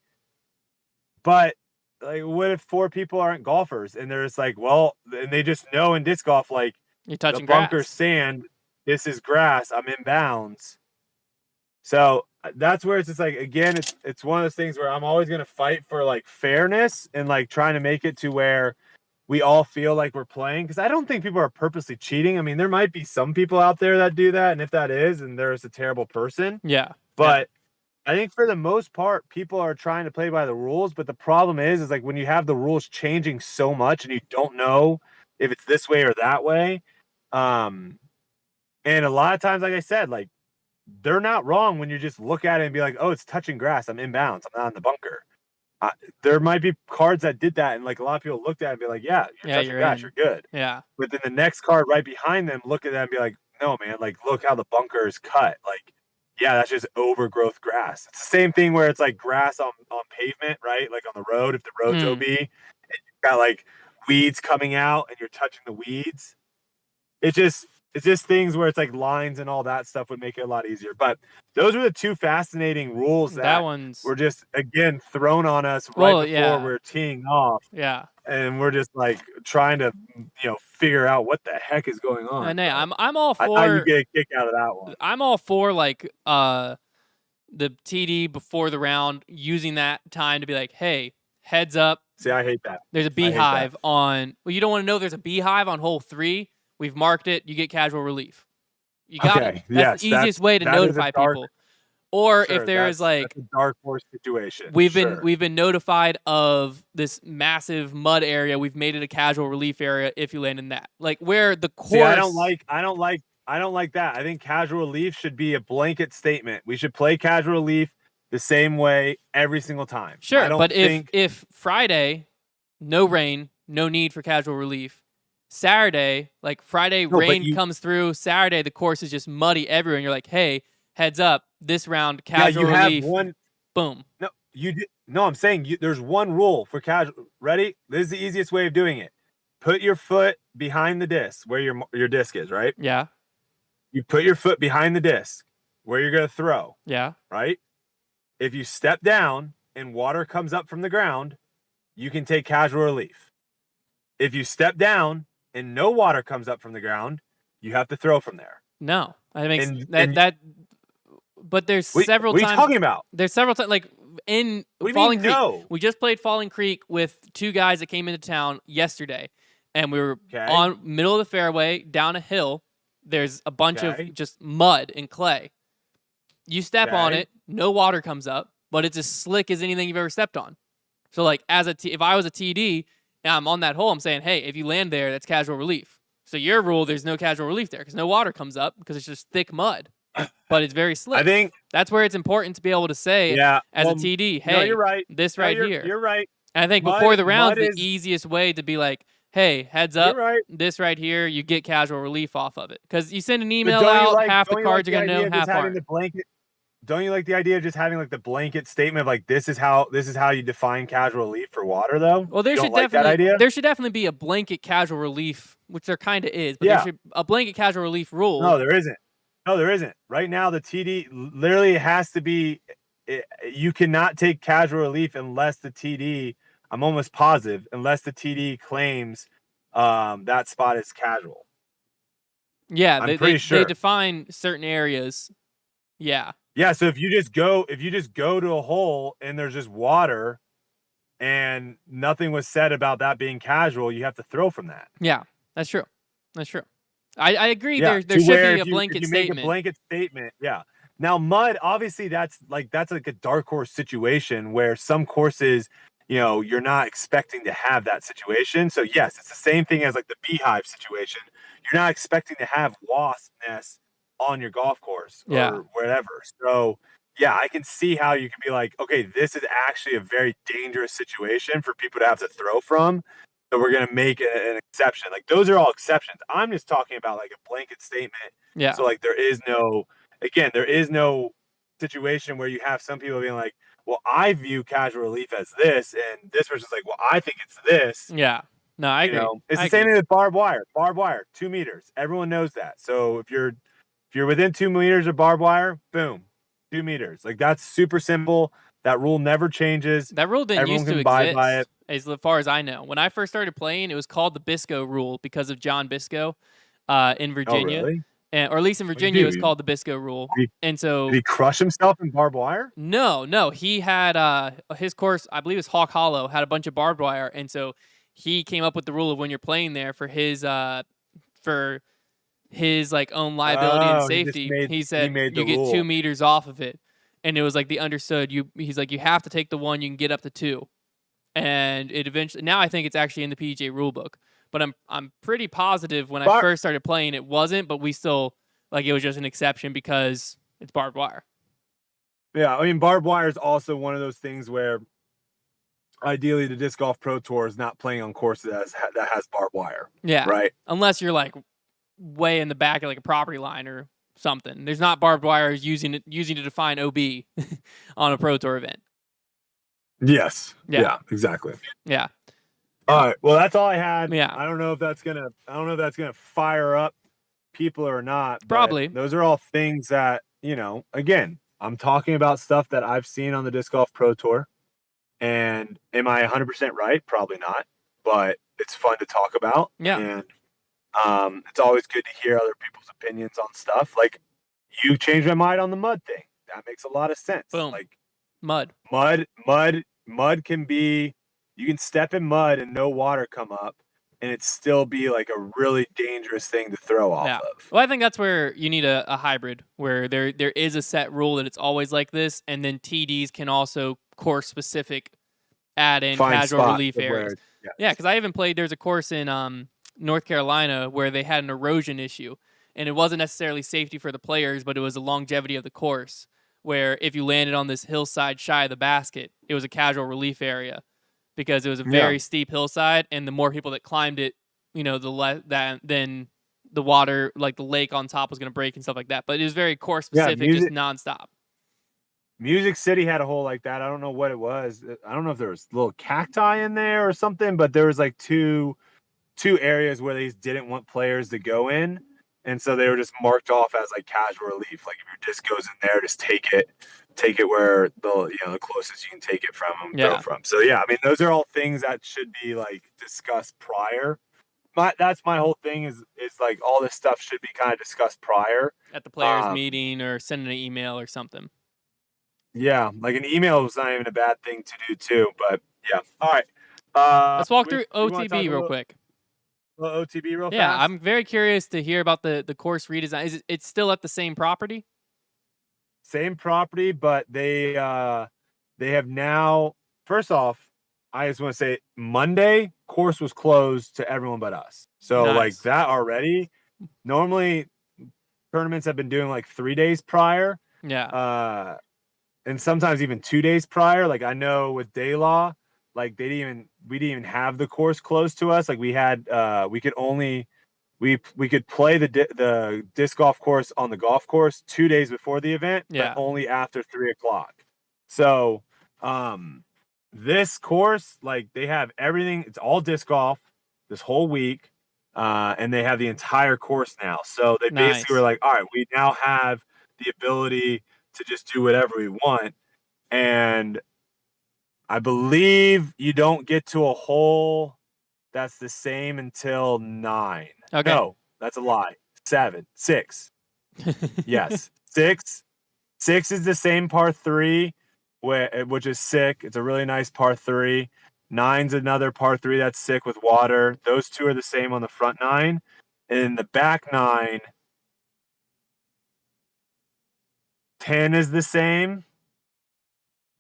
But like, what if 4 people aren't golfers and they're just like, well, and they just know in disc golf, like You're the touching bunker's grass. sand, this is grass, I'm in bounds. So that's where it's just like, again, it's one of those things where I'm always going to fight for like fairness and like trying to make it to where we all feel like we're playing, because I don't think people are purposely cheating. I mean, there might be some people out there that do that, and if that is, and there's a terrible person. Yeah. But I think for the most part, people are trying to play by the rules. But the problem is like when you have the rules changing so much and you don't know if it's this way or that way. And a lot of times, like I said, like they're not wrong when you just look at it and be like, oh, it's touching grass, I'm inbounds, I'm not in the bunker. There might be cards that did that, and like a lot of people looked at it and be like, yeah, you're touching grass, you're good. Yeah. But then the next card right behind them, look at that and be like, no, man, like look how the bunker is cut. Like, yeah, that's just overgrowth grass. It's the same thing where it's like grass on pavement, right? Like on the road, if the road's OB, and you've got like weeds coming out and you're touching the weeds. It's just things where it's like lines and all that stuff would make it a lot easier. But those are the two fascinating rules that were just, again, thrown on us right before we're teeing off. Yeah. And we're just like trying to, figure out what the heck is going on. And hey, I'm all for. I you get a kick out of that one. I'm all for like the TD before the round, using that time to be like, hey, heads up. See, I hate that. There's a beehive on. Well, you don't want to know there's a beehive on hole 3. We've marked it. You get casual relief. You got it. That's the easiest way to notify people. Or if there is like that's a dark horse situation. We've been notified of this massive mud area. We've made it a casual relief area if you land in that. Like where the course. See, I don't like that. I think casual relief should be a blanket statement. We should play casual relief the same way every single time. Sure, but if Friday, no rain, no need for casual relief. Saturday, like Friday, rain comes through. Saturday, the course is just muddy everywhere. And you're like, hey, heads up, this round, casual relief. Have one. Boom. No, no, I'm saying there's one rule for casual. Ready? This is the easiest way of doing it. Put your foot behind the disc where your disc is, right? Yeah. You put your foot behind the disc where you're going to throw. Yeah. Right? If you step down and water comes up from the ground, you can take casual relief. If you step down and no water comes up from the ground, you have to throw from there. No, I mean that. But there's several times. What are you talking about? There's several times, like in Falling Creek. No. We just played Falling Creek with 2 guys that came into town yesterday, and we were on middle of the fairway down a hill. There's a bunch of just mud and clay. You step on it, no water comes up, but it's as slick as anything you've ever stepped on. So like if I was a TD. And I'm on that hole, I'm saying, hey, if you land there, that's casual relief. So your rule, there's no casual relief there because no water comes up because it's just thick mud. But it's very slick. I think that's where it's important to be able to say as a TD, hey, no, you're right. This here. You're right. And I think before the round, the easiest way to be like, hey, heads up, this right here, you get casual relief off of it. Because you send an email out, half the cards are going to know, half aren't. Don't you like the idea of just having like the blanket statement of like this is how you define casual relief for water though? Well, there should definitely be a blanket casual relief, which there kind of is, but there should a blanket casual relief rule. No, there isn't. Right now the TD literally has to be you cannot take casual relief unless the TD, I'm almost positive, unless the TD claims that spot is casual. Yeah, I'm pretty sure. They define certain areas. Yeah. Yeah, so if you just go to a hole and there's just water and nothing was said about that being casual, you have to throw from that. Yeah, that's true. I agree. There should be a blanket statement. Make a blanket statement. Yeah. Now mud, obviously that's like a dark horse situation where some courses, you're not expecting to have that situation. So yes, it's the same thing as like the beehive situation. You're not expecting to have wasp nests on your golf course or wherever. So yeah, I can see how you can be like, okay, this is actually a very dangerous situation for people to have to throw from. So we're going to make an exception. Like those are all exceptions. I'm just talking about like a blanket statement. Yeah. So like there is no situation where you have some people being like, well, I view casual relief as this, and this person's like, well, I think it's this. Yeah. No, I agree. It's the same thing with barbed wire. Barbed wire, 2 meters. Everyone knows that. So if you're within 2 meters of barbed wire, boom, 2 meters. Like that's super simple. That rule never changes. That rule didn't Everyone used to can abide by exist, it. as far as I know. When I first started playing, it was called the Biscoe rule because of John Biscoe in Oh, Virginia. really? Or at least in What'd he Virginia, it was do? called the Biscoe rule. And Did so he crush himself in barbed wire? No, he had his course, I believe it was Hawk Hollow, had a bunch of barbed wire, and so he came up with the rule of when you're playing there for his like own liability and Oh, safety. He he said made the you get 2 rule. meters off of it, and it was like the understood. He's like you have to take the one, you can get up to 2, and it eventually. Now I think it's actually in the PGA rulebook, but I'm pretty positive when I first started playing it wasn't, but we still like it was just an exception because it's barbed wire. Yeah, I mean, barbed wire is also one of those things where ideally the Disc Golf Pro Tour is not playing on courses that has barbed wire. Yeah. Right. Unless you're like way in the back of like a property line or something. There's not barbed wire using to define OB on a Pro Tour event. Yes. Yeah, exactly. Yeah. All right. Well, that's all I had. Yeah. I don't know if that's gonna fire up people or not. Probably. Those are all things that, again, I'm talking about stuff that I've seen on the Disc Golf Pro Tour. And am I 100% right? Probably not. But it's fun to talk about. Yeah. And it's always good to hear other people's opinions on stuff. Like, you changed my mind on the mud thing. That makes a lot of sense. Boom. Like mud can be, you can step in mud and no water come up, and it still be like a really dangerous thing to throw off of. Well, I think that's where you need a hybrid where there is a set rule that it's always like this, and then TDs can also course specific add in casual relief areas. Yeah, because I even played. There's a course in North Carolina where they had an erosion issue, and it wasn't necessarily safety for the players, but it was the longevity of the course. Where if you landed on this hillside shy of the basket, it was a casual relief area because it was a very steep hillside, and the more people that climbed it, then the water, like the lake on top, was going to break and stuff like that. But it was very course specific, just nonstop. Music City had a hole like that. I don't know what it was. I don't know if there was little cacti in there or something, but there was like two areas where they didn't want players to go in. And so they were just marked off as like casual relief. Like if your disc goes in there, just take it where the closest you can take it from and throw from. So yeah, I mean, those are all things that should be like discussed prior. That's my whole thing is like all this stuff should be kind of discussed prior at the players meeting or sending an email or something. Yeah, like an email was not even a bad thing to do too. But yeah, all right. Let's walk through OTB real quick. OTB real fast? Yeah, I'm very curious to hear about the course redesign. Is it's still at the same property? Same property, but they have now. First off, I just want to say Monday course was closed to everyone but us. So like that already. Normally, tournaments have been doing like 3 days prior. Yeah. And sometimes even 2 days prior. Like I know with Daylaw, like we didn't even have the course close to us. Like we had, we could play the disc golf course on the golf course 2 days before the event, but only after 3:00. So, this course, like they have everything. It's all disc golf this whole week, and they have the entire course now. So they basically were like, all right, we now have the ability to just do whatever we want, and I believe you don't get to a hole that's the same until 9. Okay. No, that's a lie. 7, 6. Yes, 6. 6 is the same par 3, which is sick. It's a really nice par 3. 9's another par 3 that's sick with water. Those two are the same on the front 9. And the back 9, 10 is the same.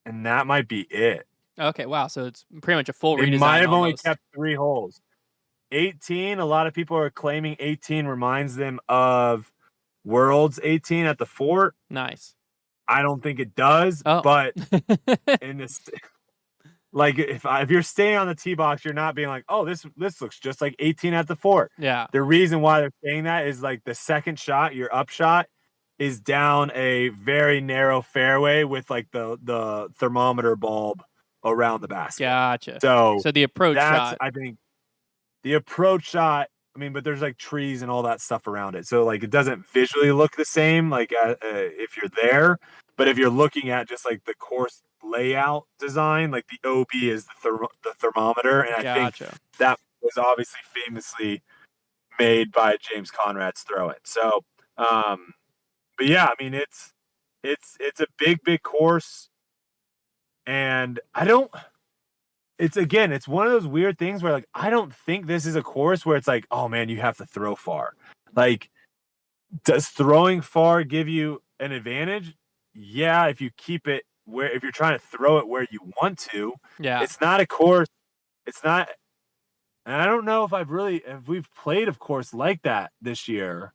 And that might be it. Okay, wow. So it's pretty much a full redesign. It might have almost. only kept 3 holes. 18, a lot of people are claiming 18 reminds them of Worlds 18 at the Fort. Nice. I don't think it does, but in this, like if you're staying on the tee box, you're not being like, oh, this looks just like 18 at the Fort. Yeah. The reason why they're saying that is like the second shot, your up shot, is down a very narrow fairway with like the thermometer bulb around the basket. Gotcha. So the approach shot. I think the approach shot. I mean, but there's like trees and all that stuff around it, so like it doesn't visually look the same. Like if you're there, but if you're looking at just like the course layout design. Like the OB is the thermometer, and I think Gotcha. that was obviously famously made by James Conrad's Throw It. So, but yeah, I mean it's a big course, and I don't. It's one of those weird things where like I don't think this is a course where it's like, oh man, you have to throw far. Like, does throwing far give you an advantage? Yeah, if you keep it if you're trying to throw it where you want to. Yeah. It's not a course. It's not, and I don't know if we've played a course like that this year.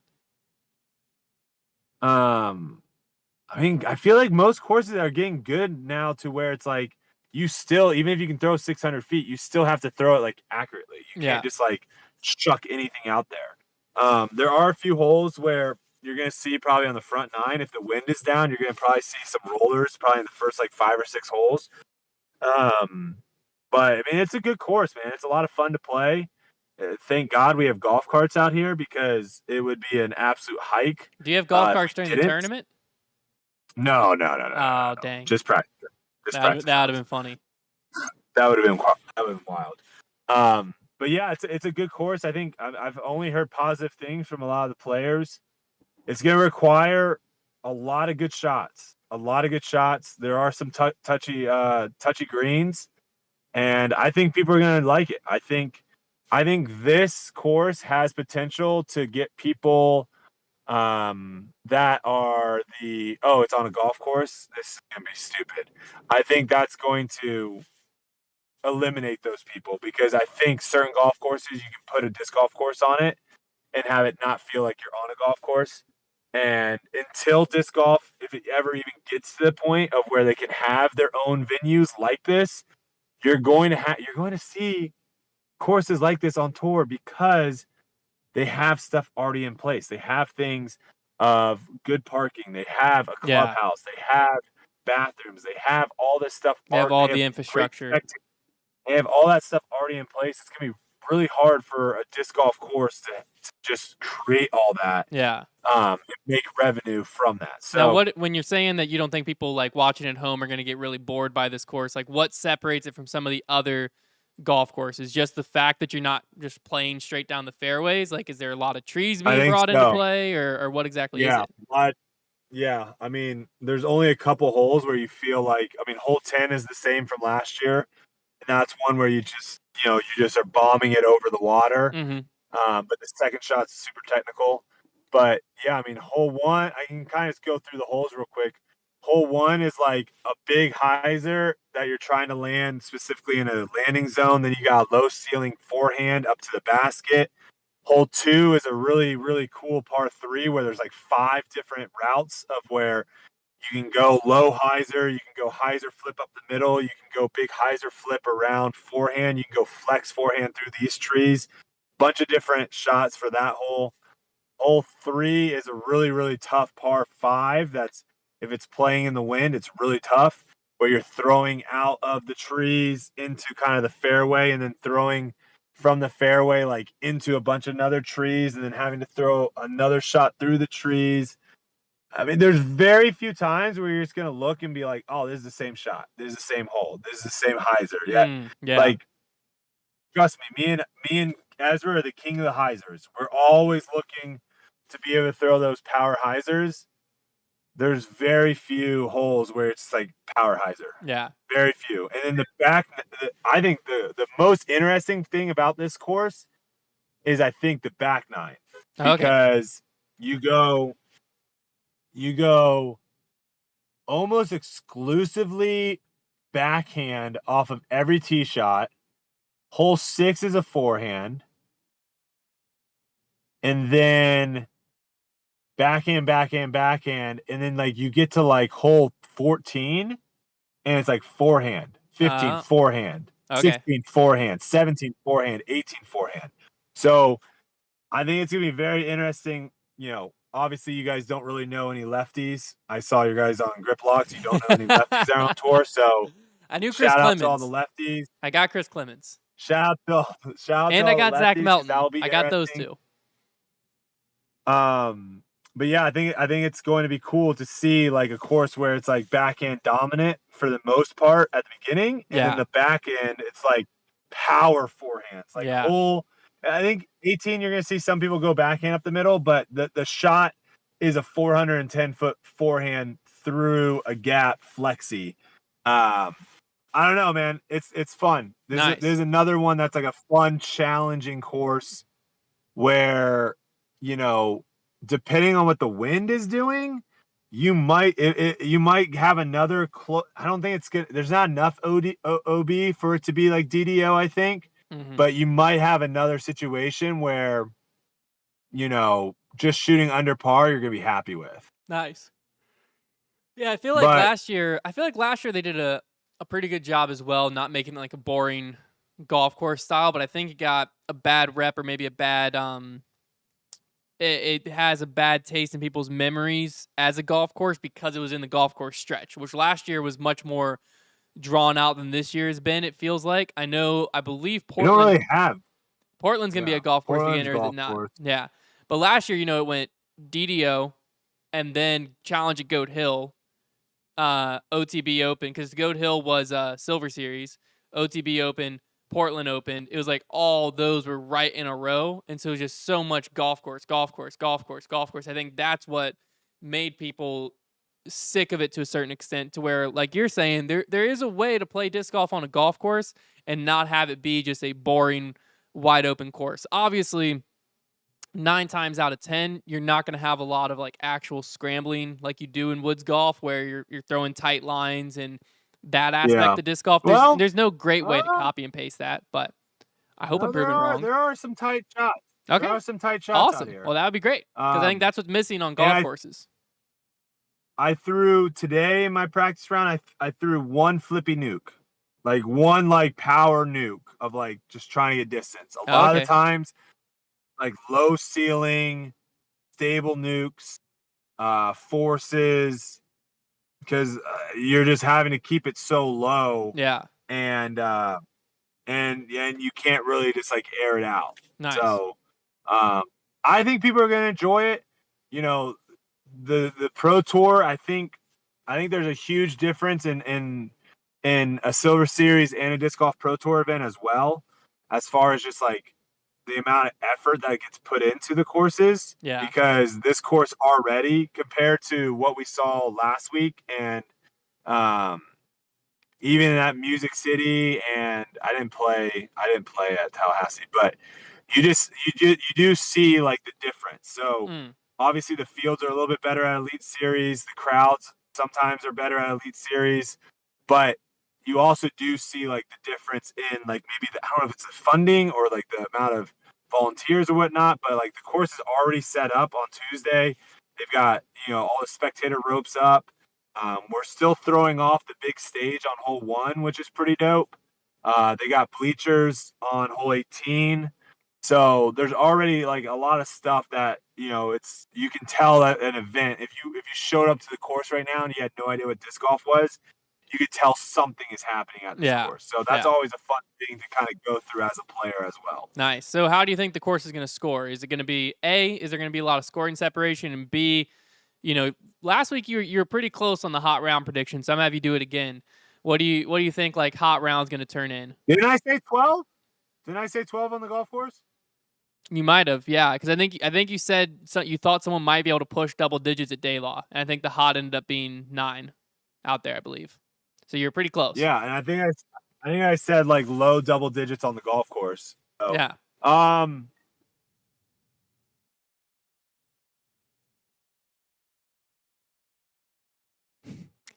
I mean, I feel like most courses are getting good now to where it's like you still, even if you can throw 600 feet, you still have to throw it like accurately. You can't just like chuck anything out there. There are a few holes where you're going to see probably on the front nine, if the wind is down, you're going to probably see some rollers probably in the first like 5 or 6 holes. But I mean, it's a good course, man. It's a lot of fun to play. Thank God we have golf carts out here because it would be an absolute hike. Do you have golf carts if we during the didn't. tournament? No. Oh, dang. Just practice. That would have been funny. That would have been wild. But yeah, it's a good course. I think I've only heard positive things from a lot of the players. It's going to require a lot of good shots. There are some touchy greens, and I think people are going to like it. I think this course has potential to get people that are it's on a golf course. This is gonna be stupid. I think that's going to eliminate those people because I think certain golf courses you can put a disc golf course on it and have it not feel like you're on a golf course. And until disc golf, if it ever even gets to the point of where they can have their own venues like this, you're going to see courses like this on tour because they have stuff already in place. They have things of good parking. They have a clubhouse. They have bathrooms. They have all this stuff. They have all the infrastructure. They have all that stuff already in place. It's going to be really hard for a disc golf course to just create all that. Yeah. And make revenue from that. So now, when you're saying that you don't think people like watching at home are going to get really bored by this course, like what separates it from some of the other golf courses? Just the fact that you're not just playing straight down the fairways? Like, is there a lot of trees being brought into play, or what exactly is it? Yeah, I mean, there's only a couple holes where you feel like, I mean, hole 10 is the same from last year, and that's one where you just are bombing it over the water. Mm-hmm. But the second shot's super technical. But yeah, I mean, hole 1, I can kind of go through the holes real quick. Hole 1 is like a big hyzer that you're trying to land specifically in a landing zone. Then you got a low ceiling forehand up to the basket. Hole 2 is a really, really cool par 3 where there's like 5 different routes of where you can go low hyzer, you can go hyzer flip up the middle, you can go big hyzer flip around forehand, you can go flex forehand through these trees. Bunch of different shots for that hole. Hole 3 is a really, really tough par 5. That's, if it's playing in the wind, it's really tough, where you're throwing out of the trees into kind of the fairway and then throwing from the fairway like into a bunch of other trees and then having to throw another shot through the trees. I mean, there's very few times where you're just going to look and be like, oh, this is the same shot. This is the same hole. This is the same hyzer. Yeah. Like, trust me and Ezra are the king of the hyzers. We're always looking to be able to throw those power hyzers. There's very few holes where it's like power hyzer. Yeah. Very few. And then I think the most interesting thing about this course is I think the back nine. Because you go almost exclusively backhand off of every tee shot. Hole 6 is a forehand. And then backhand, and then like you get to like hole 14 and it's like forehand, 15 forehand, 16 forehand, 17 forehand, 18 forehand. So I think it's gonna be very interesting. Obviously you guys don't really know any lefties. I saw you guys on Grip Locks. You don't know any lefties out on tour, so I knew Chris shout Clemens. out to all the lefties. I got Chris Clemens. Shout out and to I got Zach lefties, Melton. I got those two. But yeah, I think it's going to be cool to see like a course where it's like backhand dominant for the most part at the beginning, and then Yeah. the back end it's like power forehands. Like Yeah. I think 18 you're going to see some people go backhand up the middle, but the shot is a 410-foot forehand through a gap flexi. I don't know, man. It's fun. There's Nice. another one that's like a fun, challenging course where, you know, depending on what the wind is doing, you might have another I don't think it's good. There's not enough OB for it to be like DDO, I think, Mm-hmm. but you might have another situation where, you know, just shooting under par, you're gonna be happy with. Nice. Yeah, I feel like But last year they did a pretty good job as well, not making it like a boring golf course style, but I think it got a bad rep, or maybe a bad it has a bad taste in people's memories as a golf course because it was in the golf course stretch, which last year was much more drawn out than this year has been, it feels like. I believe you don't really have. Portland's going to be a golf course again, Portland's or is it golf not? course. Yeah. But last year, it went DDO and then Challenge at Goat Hill, OTB Open, because Goat Hill was Silver Series, OTB Open, Portland Open. It was like all those were right in a row, and so it was just so much golf course, golf course, golf course, golf course. I think that's what made people sick of it to a certain extent, to where, like you're saying, there is a way to play disc golf on a golf course and not have it be just a boring, wide open course. Obviously, 9 times out of 10, you're not going to have a lot of like actual scrambling like you do in woods golf, where you're throwing tight lines and that aspect Yeah. of disc golf. Well, There's no great way to copy and paste that, but I hope I'm proven wrong. there are some tight shots. Okay, There are some tight shots out awesome. here. Well, that would be great, because I think that's what's missing on golf courses. I threw today in my practice round. I threw one flippy nuke, like one like power nuke of like just trying to get distance. A lot of the times, like low ceiling, stable nukes, forces, because you're just having to keep it so low. Yeah, and you can't really just like air it out. nice. So, I think people are going to enjoy it. You know, the Pro Tour, I think there's a huge difference in a Silver Series and a Disc Golf Pro Tour event as well, as far as just like the amount of effort that gets put into the courses. Yeah. Because this course already, compared to what we saw last week, and even at Music City, and I didn't play at Tallahassee, but you do see like the difference. So obviously the fields are a little bit better at Elite Series. The crowds sometimes are better at Elite Series, but you also do see like the difference in like maybe I don't know if it's the funding or like the amount of volunteers or whatnot, but like the course is already set up on Tuesday. They've got, all the spectator ropes up. We're still throwing off the big stage on hole 1, which is pretty dope. They got bleachers on hole 18. So there's already like a lot of stuff that, you can tell at an event. If you showed up to the course right now and you had no idea what disc golf was, you could tell something is happening at this course. So that's always a fun thing to kind of go through as a player as well. Nice. So how do you think the course is going to score? Is it going to be A, is there going to be a lot of scoring separation, and B, last week you were pretty close on the hot round prediction, so I'm gonna have you do it again. What do you think like hot round's gonna turn in? Didn't I say 12? Didn't I say 12 on the golf course? You might have, yeah, because I think you said you thought someone might be able to push double digits at Daylaw, and I think the hot ended up being 9 out there, I believe. So you're pretty close. Yeah, and I think I said like low double digits on the golf course. So, yeah.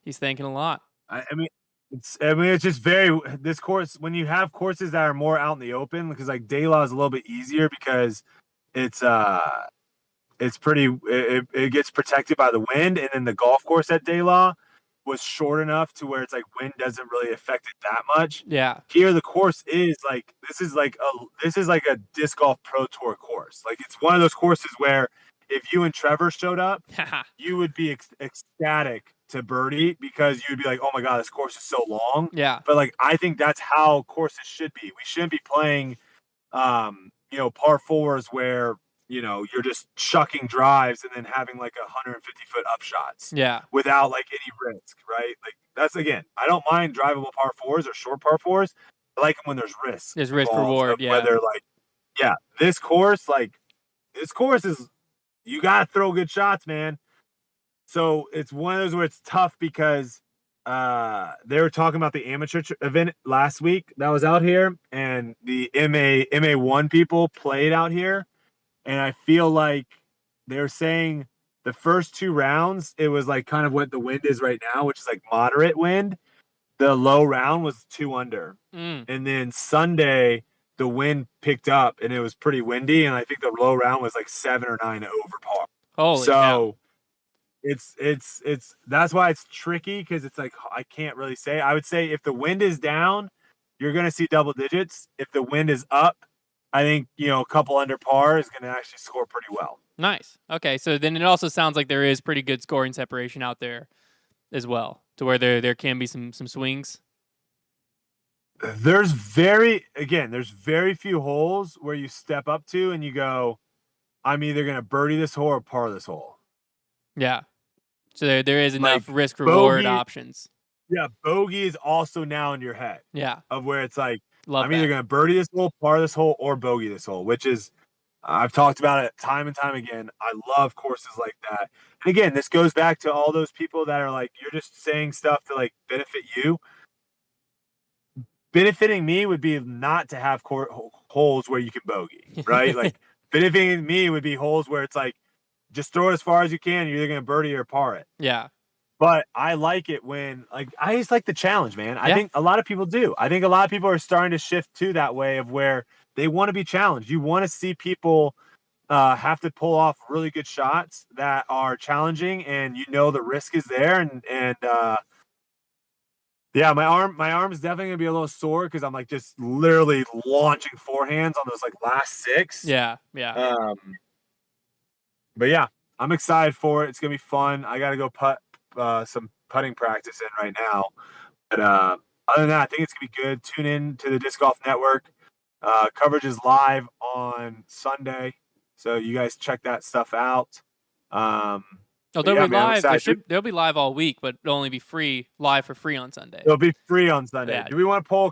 He's thinking a lot. I mean, it's just this course, when you have courses that are more out in the open, because like Daylaw is a little bit easier because it's pretty, it gets protected by the wind, and then the golf course at Daylaw was short enough to where it's like wind doesn't really affect it that much. Yeah. Here the course is like this is like a disc golf pro tour course. Like it's one of those courses where if you and Trevor showed up, you would be ecstatic to birdie, because you'd be like, "Oh my god, this course is so long." Yeah. But like I think that's how courses should be. We shouldn't be playing par fours where you're just chucking drives and then having like 150-foot up shots Yeah. without like any risk, right? Like that's again, I don't mind drivable par fours or short par fours. I like them when there's risk There's risk involved of reward. Yeah. whether like, yeah, this course is you gotta throw good shots, man. So it's one of those where it's tough because they were talking about the amateur event last week that was out here, and the MA1 people played out here, and I feel like they're saying the first 2 rounds it was like kind of what the wind is right now, which is like moderate wind. The low round was 2 under, and then Sunday the wind picked up and it was pretty windy, and I think the low round was like 7 or 9 over par. Holy cow. It's that's why it's tricky, because it's like I can't really say. I would say if the wind is down, you're going to see double digits. If the wind is up, I think a couple under par is going to actually score pretty well. Nice. Okay, so then it also sounds like there is pretty good scoring separation out there as well, to where there can be some swings. There's very few holes where you step up to and you go, I'm either going to birdie this hole or par this hole. Yeah. So there is enough risk reward options. Yeah, bogey is also now in your head. Yeah. Of where it's like, I'm either going to birdie this hole, par this hole, or bogey this hole, which is, I've talked about it time and time again. I love courses like that. And again, this goes back to all those people that are like, you're just saying stuff to like benefit you. Benefiting me would be not to have holes where you can bogey, right? Like benefiting me would be holes where it's like, just throw it as far as you can. You're either going to birdie or par it. Yeah. But I like it when, like, I just like the challenge, man. I think a lot of people do. I think a lot of people are starting to shift to that way of where they want to be challenged. You want to see people have to pull off really good shots that are challenging, and the risk is there. And yeah, my arm is definitely gonna be a little sore because I'm like just literally launching forehands on those like last 6. Yeah. But yeah, I'm excited for it. It's gonna be fun. I gotta go putt some putting practice in right now. But other than that, I think it's gonna be good. Tune in to the Disc Golf Network. Coverage is live on Sunday, so you guys check that stuff out. They'll be live. They'll be live all week, but it'll only be live for free on Sunday. It'll be free on Sunday. Yeah. Do we want to pull a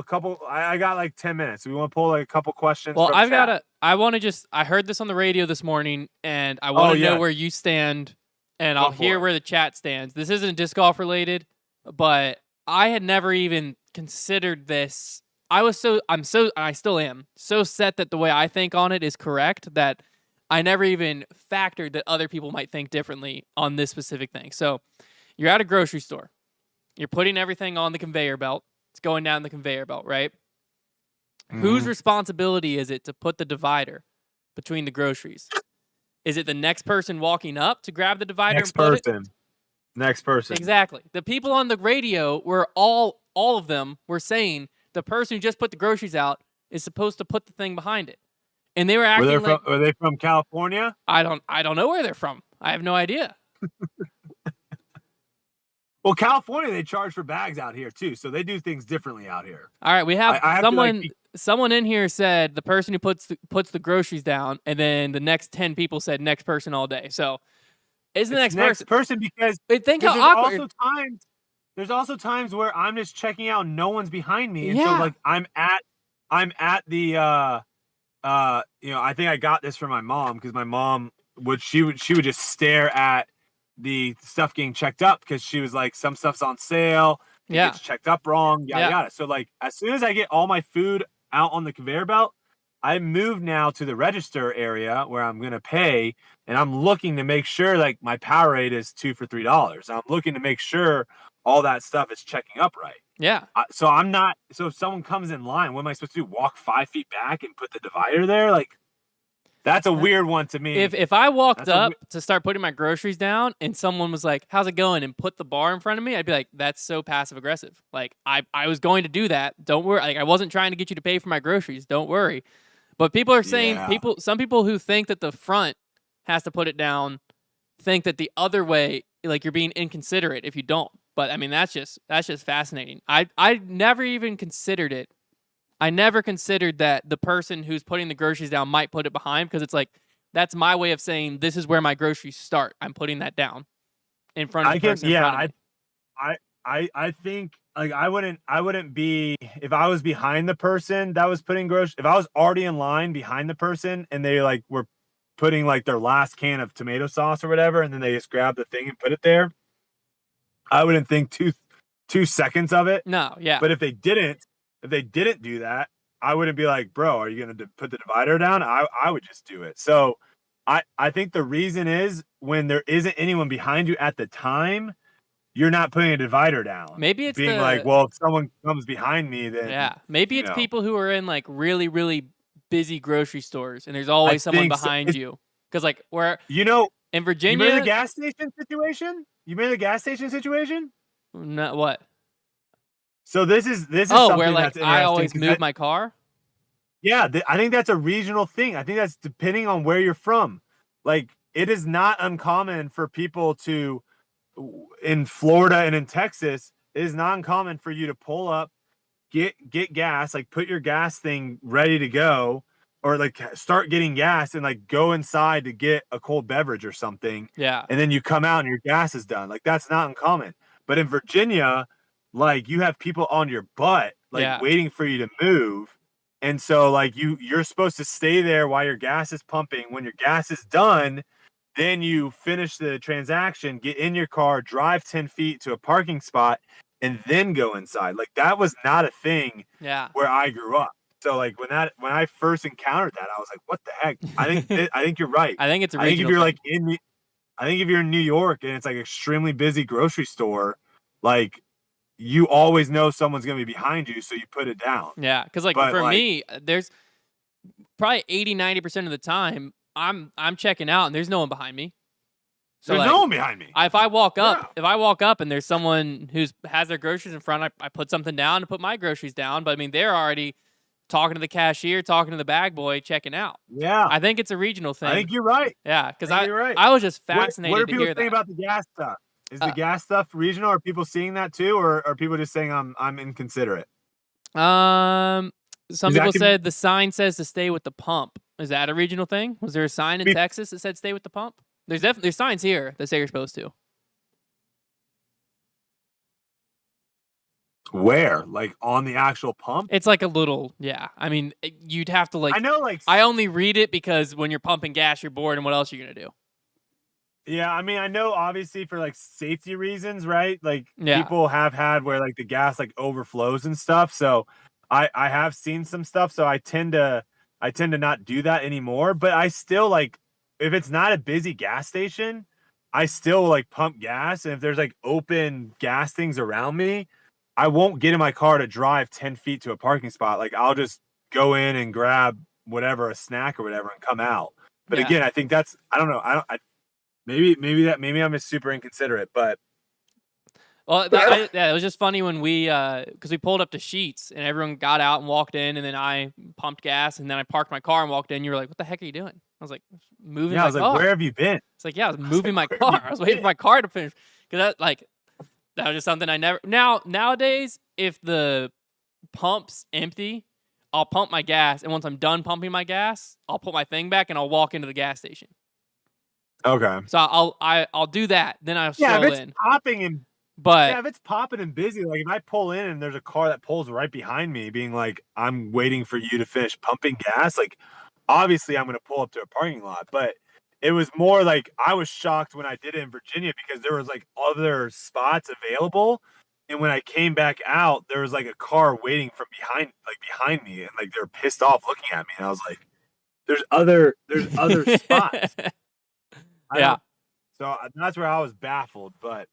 couple? I got like 10 minutes. Do we want to pull like a couple questions? Well, I heard this on the radio this morning, and I want to know where you stand, and I'll hear where the chat stands. This isn't disc golf related, but I had never even considered this. I still am so set that the way I think on it is correct that I never even factored that other people might think differently on this specific thing. So you're at a grocery store. You're putting everything on the conveyor belt. It's going down the conveyor belt, right? Mm-hmm. Whose responsibility is it to put the divider between the groceries? Is it the next person walking up to grab the divider and put it? Next person. Exactly. The people on the radio were all of them were saying the person who just put the groceries out is supposed to put the thing behind it. And they were acting Are they from California? I don't know where they're from. I have no idea. Well, California, they charge for bags out here too, so they do things differently out here. All right, we have someone in here said the person who puts the groceries down, and then the next 10 people said next person all day. So it's the next person because think how awkward. There's also times where I'm just checking out and no one's behind me, and so like I'm at the I think I got this from my mom because my mom would just stare at the stuff getting checked up because she was like, some stuff's on sale, it gets checked up wrong, yada. So like as soon as I get all my food out on the conveyor belt, I move now to the register area where I'm gonna pay, and I'm looking to make sure like my Powerade is 2 for $3. I'm looking to make sure all that stuff is checking up right. Yeah. So if someone comes in line, what am I supposed to do? Walk 5 feet back and put the divider there? Like, that's a weird one to me. If I walked up to start putting my groceries down and someone was like, how's it going? And put the bar in front of me, I'd be like, that's so passive aggressive. Like, I was going to do that. Don't worry. Like, I wasn't trying to get you to pay for my groceries. Don't worry. But people are saying, some people who think that the front has to put it down think that the other way, like you're being inconsiderate if you don't. But I mean, that's just fascinating. I never even considered it I never considered that the person who's putting the groceries down might put it behind, because it's like, that's my way of saying this is where my groceries start. I'm putting that down in front of the person in front of me. I think like I wouldn't be, if I was behind the person that was putting groceries, if I was already in line behind the person and they like were putting like their last can of tomato sauce or whatever, and then they just grab the thing and put it there, I wouldn't think two seconds of it. No, yeah. But if they didn't do that, I wouldn't be like, bro, are you going to put the divider down? I would just do it. So I think the reason is when there isn't anyone behind you at the time, you're not putting a divider down. Maybe it's being like, well, if someone comes behind me, then yeah. Maybe it's people who are in like really, really busy grocery stores, and there's always someone behind you. Because like where in Virginia, you remember the gas station situation? No, what? So this is where like I always move my car. Yeah, I think that's a regional thing. I think that's depending on where you're from. Like, it is not uncommon for people to, in Florida and in Texas, it is not uncommon for you to pull up, get gas, like put your gas thing ready to go, or like start getting gas and like go inside to get a cold beverage or something. Yeah. And then you come out and your gas is done. Like, that's not uncommon. But in Virginia, like, you have people on your butt, like waiting for you to move. And so like you're supposed to stay there while your gas is pumping. When your gas is done, then you finish the transaction, get in your car, drive 10 feet to a parking spot, and then go inside. Like, that was not a thing where I grew up. So like when I first encountered that, I was like, what the heck? I think you're right. I think it's a I think if you're like I think if you're in New York and it's like extremely busy grocery store, like, you always know someone's going to be behind you, so you put it down. Yeah, because like for me, there's probably 80-90% of the time I'm checking out and there's no one behind me. So there's no one behind me. If I walk up and there's someone who has their groceries in front, I put something down to put my groceries down. But I mean, they're already talking to the cashier, talking to the bag boy, checking out. Yeah, I think it's a regional thing. I think you're right. Yeah, because I was just fascinated. What are people to hear saying about the gas stuff? Is the gas stuff regional? Are people seeing that too, or are people just saying I'm inconsiderate? Some people said the sign says to stay with the pump. Is that a regional thing? Was there a sign in Texas that said stay with the pump? There's signs here that say you're supposed to. Where? Like on the actual pump? It's like a little, yeah. I mean, you'd have to like. I know, like, I only read it because when you're pumping gas, you're bored, and what else are you gonna do? Yeah, I mean, I know obviously for like safety reasons, right? Like, people have had where like the gas like overflows and stuff. So I have seen some stuff. So I tend to not do that anymore. But I still, like, if it's not a busy gas station, I still like pump gas. And if there's like open gas things around me, I won't get in my car to drive 10 feet to a parking spot. Like, I'll just go in and grab whatever, a snack or whatever, and come out. But again, I think that's, I don't know. Maybe I'm just super inconsiderate, but it was just funny when we because we pulled up to Sheetz and everyone got out and walked in, and then I pumped gas and then I parked my car and walked in. You were like, "What the heck are you doing?" I was like, "Moving." Yeah, I was like, "Where have you been?" It's like, "Yeah, I was moving my car. I was waiting for my car to finish." Because that was just something I never. Nowadays, if the pump's empty, I'll pump my gas, and once I'm done pumping my gas, I'll put my thing back and I'll walk into the gas station. Okay. So I'll do that. Then I'll stroll in. If it's popping and busy, like if I pull in and there's a car that pulls right behind me, being like, I'm waiting for you to finish pumping gas, like, obviously I'm gonna pull up to a parking lot. But it was more like I was shocked when I did it in Virginia because there was like other spots available. And when I came back out, there was like a car waiting from behind me, and like they were pissed off looking at me. And I was like, there's other spots. So that's where I was baffled, but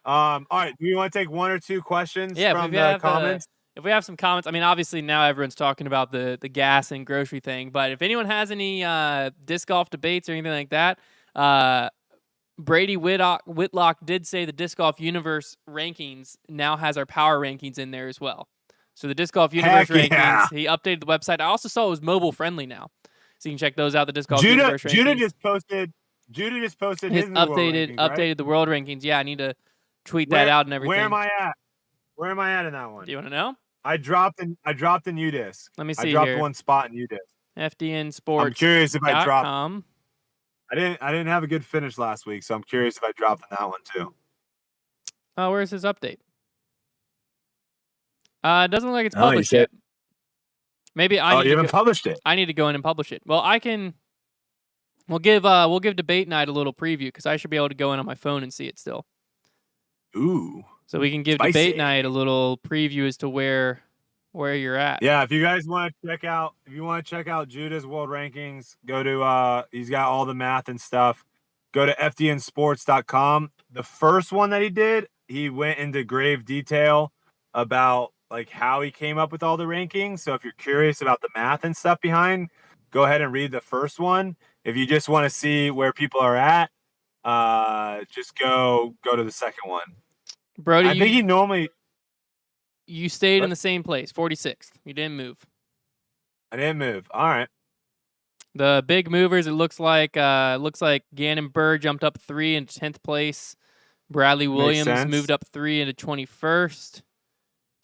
all right. Do you want to take one or two questions from the comments? If we have some comments, I mean, obviously now everyone's talking about the gas and grocery thing, but if anyone has any disc golf debates or anything like that, Brady Whitlock did say the Disc Golf Universe rankings now has our power rankings in there as well. So the Disc Golf Universe rankings, he updated the website. I also saw it was mobile friendly now, so you can check those out. The Disc Golf Universe rankings. Judah just posted his updated the world rankings. Yeah, I need to tweet that out and everything. Where am I at? Where am I at in that one? Do you want to know? I dropped in UDisc. Let me see I dropped here. one spot in UDisc. FDNsports.com. I'm curious if I dropped. I didn't have a good finish last week, so I'm curious if I dropped in that one too. Oh, where's his update? It doesn't look like it's published yet. Maybe I need you haven't published it. I need to go in and publish it. Well, I can. We'll give Debate Night a little preview because I should be able to go in on my phone and see it still. Ooh. So we can give Spicy. Debate Night a little preview as to where you're at. Yeah, if you guys want to check out Judah's world rankings, go to he's got all the math and stuff. Go to fdnsports.com. The first one that he did, he went into grave detail about like how he came up with all the rankings. So if you're curious about the math and stuff behind, go ahead and read the first one. If you just want to see where people are at, just go to the second one. Brodie, I think he normally. You stayed in the same place, 46th. You didn't move. I didn't move. All right. The big movers, it looks like Gannon Burr jumped up 3 into 10th place. Bradley Williams moved up 3 into 21st.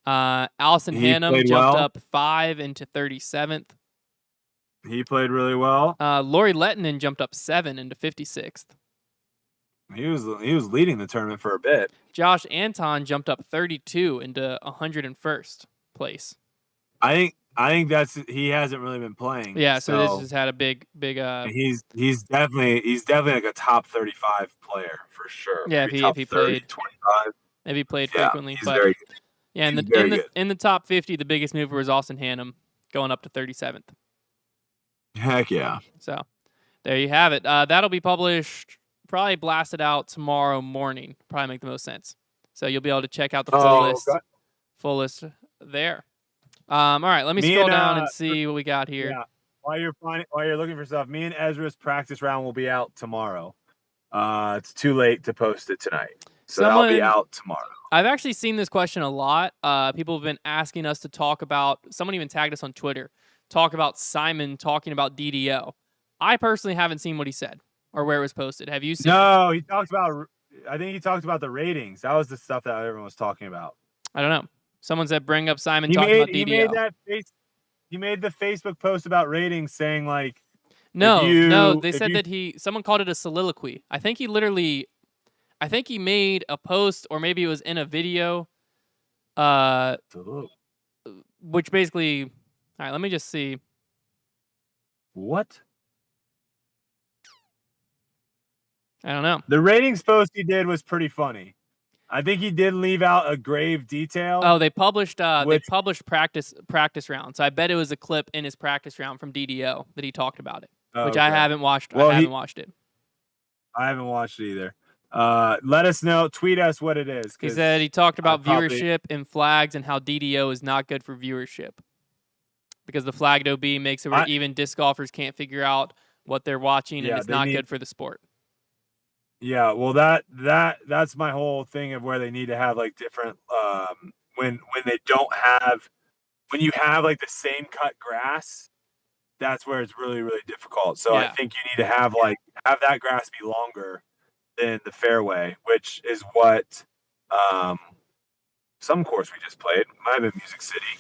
Allison Hannum jumped up 5 into 37th. He played really well. Lori Lettinen jumped up 7 into 56th. He was leading the tournament for a bit. Josh Anton jumped up 32 into 101st place. I think that's he hasn't really been playing. Yeah, so this has had a big. He's definitely like a top 35 player for sure. Yeah, maybe if he 30, played 25. If he played frequently, he's but very good. Yeah, in the top 50, the biggest mover was Austin Hannum, going up to 37th. Heck yeah! So there you have it. That'll be published, probably blasted out tomorrow morning. Probably make the most sense. So you'll be able to check out the full list there. All right, let me scroll down and see what we got here. Yeah. While you're looking for stuff, me and Ezra's practice round will be out tomorrow. It's too late to post it tonight, so that'll be out tomorrow. I've actually seen this question a lot. People have been asking us to talk about. Someone even tagged us on Twitter. Talk about Simon talking about DDO. I personally haven't seen what he said or where it was posted. Have you seen? No, he talked about. I think he talked about the ratings. That was the stuff that everyone was talking about. I don't know. Someone said bring up Simon talking about DDO. He made the Facebook post about ratings saying like. No. They said that someone called it a soliloquy. I think he made a post, or maybe it was in a video. Which basically. All right, let me just see. What? I don't know. The ratings post he did was pretty funny. I think he did leave out a grave detail. Oh, they published practice round. So I bet it was a clip in his practice round from DDO that he talked about it, which I haven't watched. Well, I haven't watched it. I haven't watched it either. Let us know. Tweet us what it is. He said he talked about viewership and flags and how DDO is not good for viewership. Because the flagged OB makes it where even disc golfers can't figure out what they're watching, and it's not good for the sport. Yeah, well, that's my whole thing of where they need to have like different when you have like the same cut grass, that's where it's really, really difficult. So I think you need to have that grass be longer than the fairway, which is what some course we just played. Might have been Music City.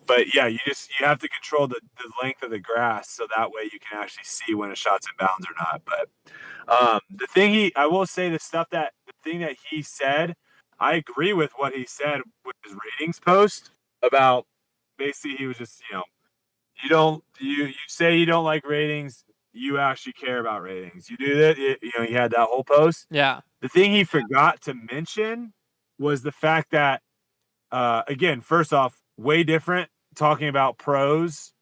But yeah, you have to control the length of the grass so that way you can actually see when a shot's in bounds or not. But the thing that he said, I agree with what he said with his ratings post about basically he was just, you say you don't like ratings, you actually care about ratings. You do that, he had that whole post. Yeah. The thing he forgot to mention was the fact that again, first off, way different talking about pros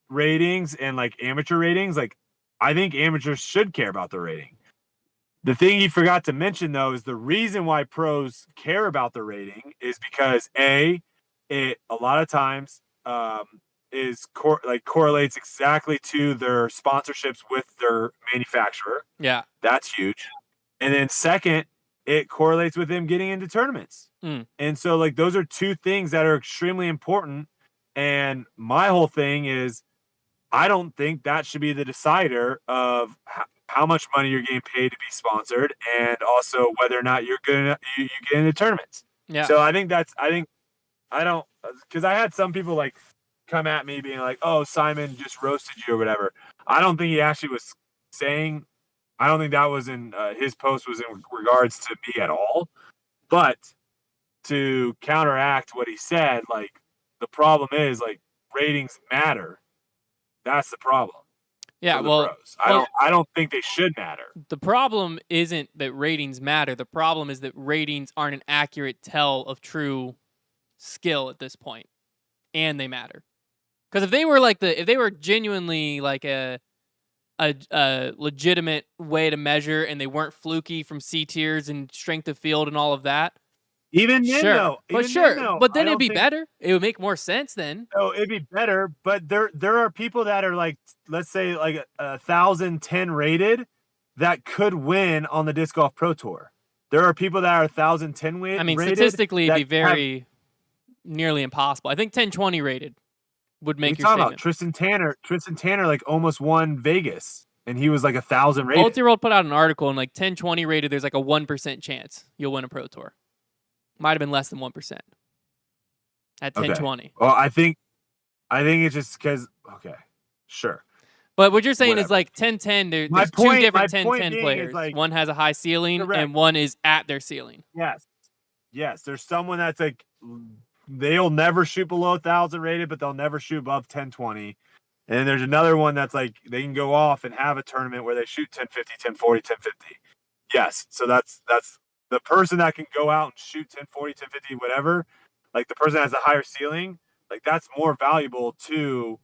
ratings and like amateur ratings. Like, I think amateurs should care about the rating. The thing he forgot to mention though is the reason why pros care about the rating is because it a lot of times correlates exactly to their sponsorships with their manufacturer. Yeah, that's huge. And then second, it correlates with them getting into tournaments. And so like those are two things that are extremely important. And my whole thing is I don't think that should be the decider of how much money you're getting paid to be sponsored and also whether or not you get into tournaments. Yeah. So I think I don't, because I had some people like come at me being like, "Oh, Simon just roasted you" or whatever. I don't think he actually was saying. I don't think that was in his post was in regards to me at all. But to counteract what he said, like the problem is like ratings matter. That's the problem. Yeah, For the well, pros. I don't think they should matter. the problem isn't that ratings matter. The problem is that ratings aren't an accurate tell of true skill at this point, and they matter. Because if they were genuinely like a legitimate way to measure, and they weren't fluky from C tiers and strength of field and all of that, Even then, sure, though, but then it'd be better. It would make more sense then. No, it'd be better. But there are people that are like, let's say, like 1,010 rated that could win on the Disc Golf Pro Tour. There are people that are 1,010 rated. I mean, statistically, it'd be nearly impossible. I think 1020 rated would make your statement. About Tristan Tanner like almost won Vegas, and he was like 1,000 rated. Multi World put out an article, and like 1020 rated, there's like a 1% chance you'll win a Pro Tour. Might have been less than 1% at 1020. Okay. Well, I think it's just because sure. But what you're saying is like 1010. There's two different 1010 players. Like, one has a high ceiling, correct. And one is at their ceiling. Yes. There's someone that's like they'll never shoot below 1,000 rated, but they'll never shoot above 1020. And then there's another one that's like they can go off and have a tournament where they shoot 1050, 1040, 1050. Yes. So that's the person that can go out and shoot 1040, 1050, whatever. Like the person that has a higher ceiling, like that's more valuable to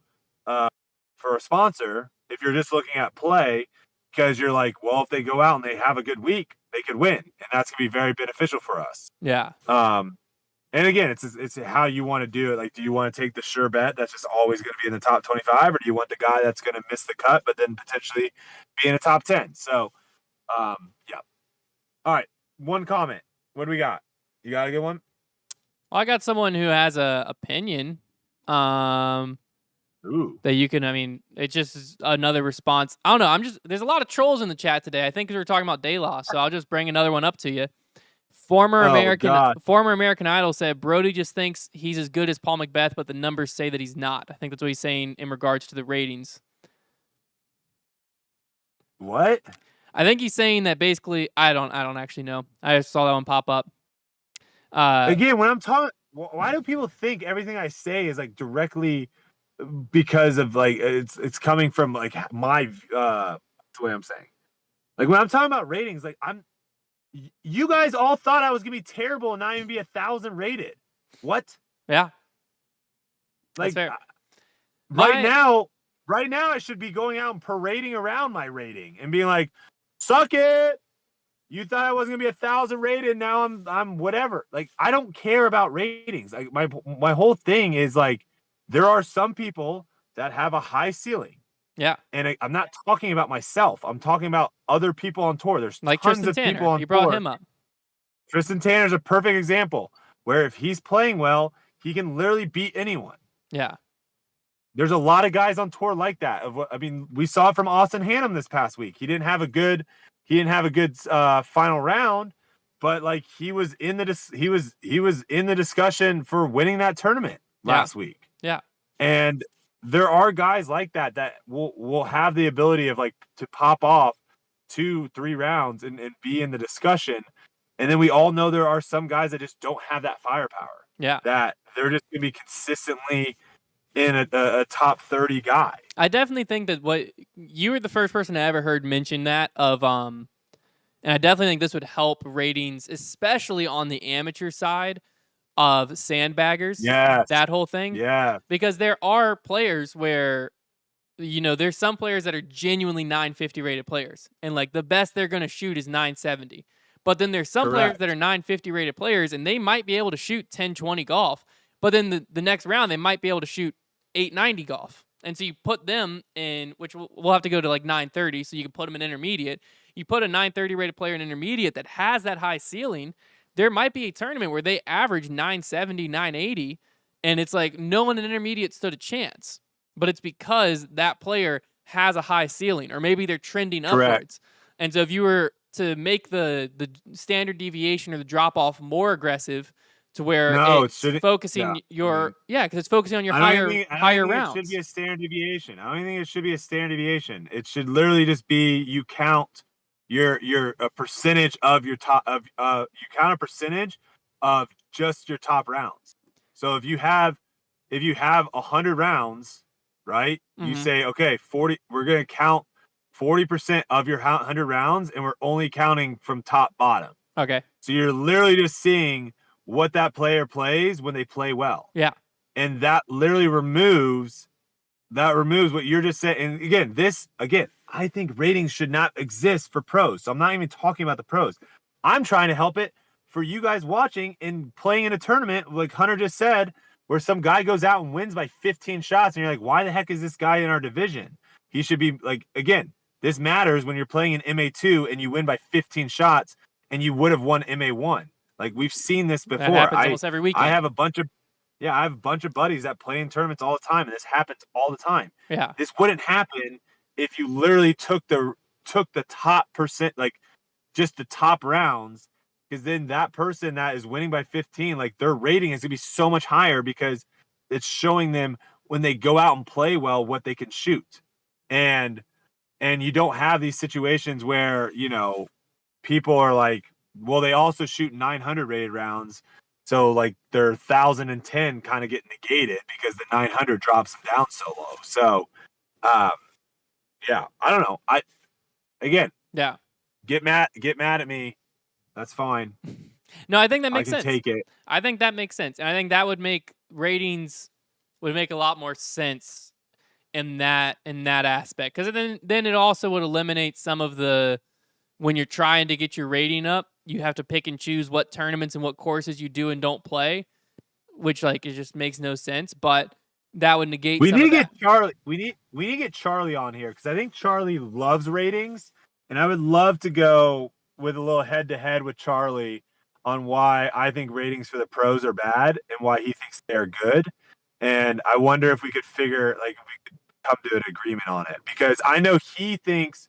for a sponsor if you're just looking at play, because you're like, well, if they go out and they have a good week, they could win, and that's gonna be very beneficial for us. Yeah. And again, it's how you want to do it. Like, do you want to take the sure bet that's just always going to be in the top 25, or do you want the guy that's going to miss the cut but then potentially be in the top 10? So, yeah. All right, one comment. What do we got? You got a good one? Well, I got someone who has a opinion. That you can. I mean, it just is another response. I don't know. There's a lot of trolls in the chat today. I think because we're talking about day loss, so I'll just bring another one up to you. Former American Idol said Brodie just thinks he's as good as Paul McBeth, but the numbers say that he's not. I think that's what he's saying in regards to the ratings. What? I think he's saying that basically. I don't actually know. I just saw that one pop up. Again, when I'm talking, why do people think everything I say is like directly because of like it's coming from like my that's the way I'm saying. Like when I'm talking about ratings, like you guys all thought I was gonna be terrible and not even be 1,000 rated. What? Yeah. Like right now I should be going out and parading around my rating and being like, suck it. You thought I wasn't gonna be 1,000 rated. Now I'm whatever. Like I don't care about ratings. Like my whole thing is like there are some people that have a high ceiling. Yeah. And I'm not talking about myself. I'm talking about other people on tour. There's like tons Tristan of Tanner. people on tour. You brought him up. Tristan Tanner's a perfect example where if he's playing well, he can literally beat anyone. Yeah. There's a lot of guys on tour like that. We saw it from Austin Hannum this past week. He didn't have a good final round, but like he was in the discussion for winning that tournament last week. Yeah. And there are guys like that will have the ability of like to pop off 2-3 rounds and be in the discussion. And then we all know there are some guys that just don't have that firepower. Yeah. That they're just going to be consistently in a top 30 guy. I definitely think that what you were the first person I ever heard mention that of and I definitely think this would help ratings, especially on the amateur side of sandbaggers. Yes. That whole thing. Yeah. Because there are players where, there's some players that are genuinely 950 rated players. And like the best they're going to shoot is 970. But then there's some players that are 950 rated players and they might be able to shoot 1020 golf. But then the next round, they might be able to shoot 890 golf. And so you put them in, which we'll have to go to like 930. So you can put them in intermediate. You put a 930 rated player in intermediate that has that high ceiling. There might be a tournament where they average 970, 980, and it's like no one in intermediate stood a chance. But it's because that player has a high ceiling, or maybe they're trending upwards. And so if you were to make the standard deviation or the drop-off more aggressive to where No, it it's shouldn't. Yeah, focusing mhm. because it's focusing on your I don't even higher think it should be rounds. a standard deviation. I don't even think it should be a standard deviation. It should literally just be you count your a percentage of your top of you count a percentage of just your top rounds. So if you have 100 rounds, right? You Mm-hmm. say, okay, 40, we're going to count 40% of your 100 rounds, and we're only counting from top bottom. Okay. So you're literally just seeing what that player plays when they play well. Yeah. And that literally removes what you're just saying. And again, I think ratings should not exist for pros. So I'm not even talking about the pros. I'm trying to help it for you guys watching and playing in a tournament, like Hunter just said, where some guy goes out and wins by 15 shots, and you're like, why the heck is this guy in our division? He should be like, again, this matters when you're playing in MA2 and you win by 15 shots and you would have won MA1. Like we've seen this That before. happens almost every I weekend. have a bunch of I have a bunch of buddies that play in tournaments all the time, and this happens all the time. Yeah. This wouldn't happen if you literally took the top percent, like just the top rounds, because then that person that is winning by 15, like their rating is gonna be so much higher because it's showing them when they go out and play well what they can shoot. And you don't have these situations where, people are like, well, they also shoot 900 rated rounds. So like their 1,010 kind of get negated because the 900 drops them down so low. So, yeah, I don't know. Yeah. Get mad at me. That's fine. No, I think that makes sense. Take it. I think that makes sense. And I think that would make ratings would make a lot more sense in that aspect. Because then it also would eliminate some of the when you're trying to get your rating up, you have to pick and choose what tournaments and what courses you do and don't play, which like it just makes no sense. But that would negate. We some need of to that. get Charlie. We need to get Charlie on here because I think Charlie loves ratings, and I would love to go with a little head to head with Charlie on why I think ratings for the pros are bad and why he thinks they're good. And I wonder if we could if we could come to an agreement on it because I know he thinks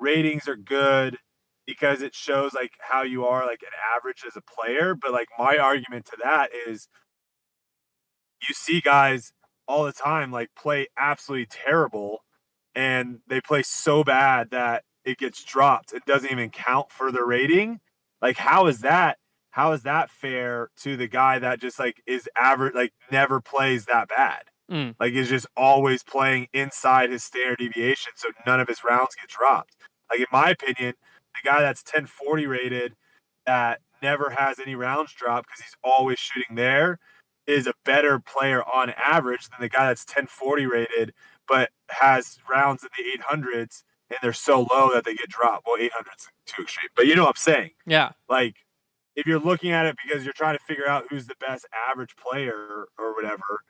ratings are good because it shows like how you are like an average as a player. But like my argument to that is you see guys all the time like play absolutely terrible and they play so bad that it gets dropped. It doesn't even count for the rating. Like how is that fair to the guy that just like is average, like never plays that bad? Like is just always playing inside his standard deviation, so none of his rounds get dropped. Like in my opinion, the guy that's 1040 rated that never has any rounds dropped because he's always shooting there is a better player on average than the guy that's 1040 rated but has rounds in the 800s and they're so low that they get dropped. Well, 800's too extreme, but you know what I'm saying? Yeah. Like if you're looking at it because you're trying to figure out who's the best average player or whatever,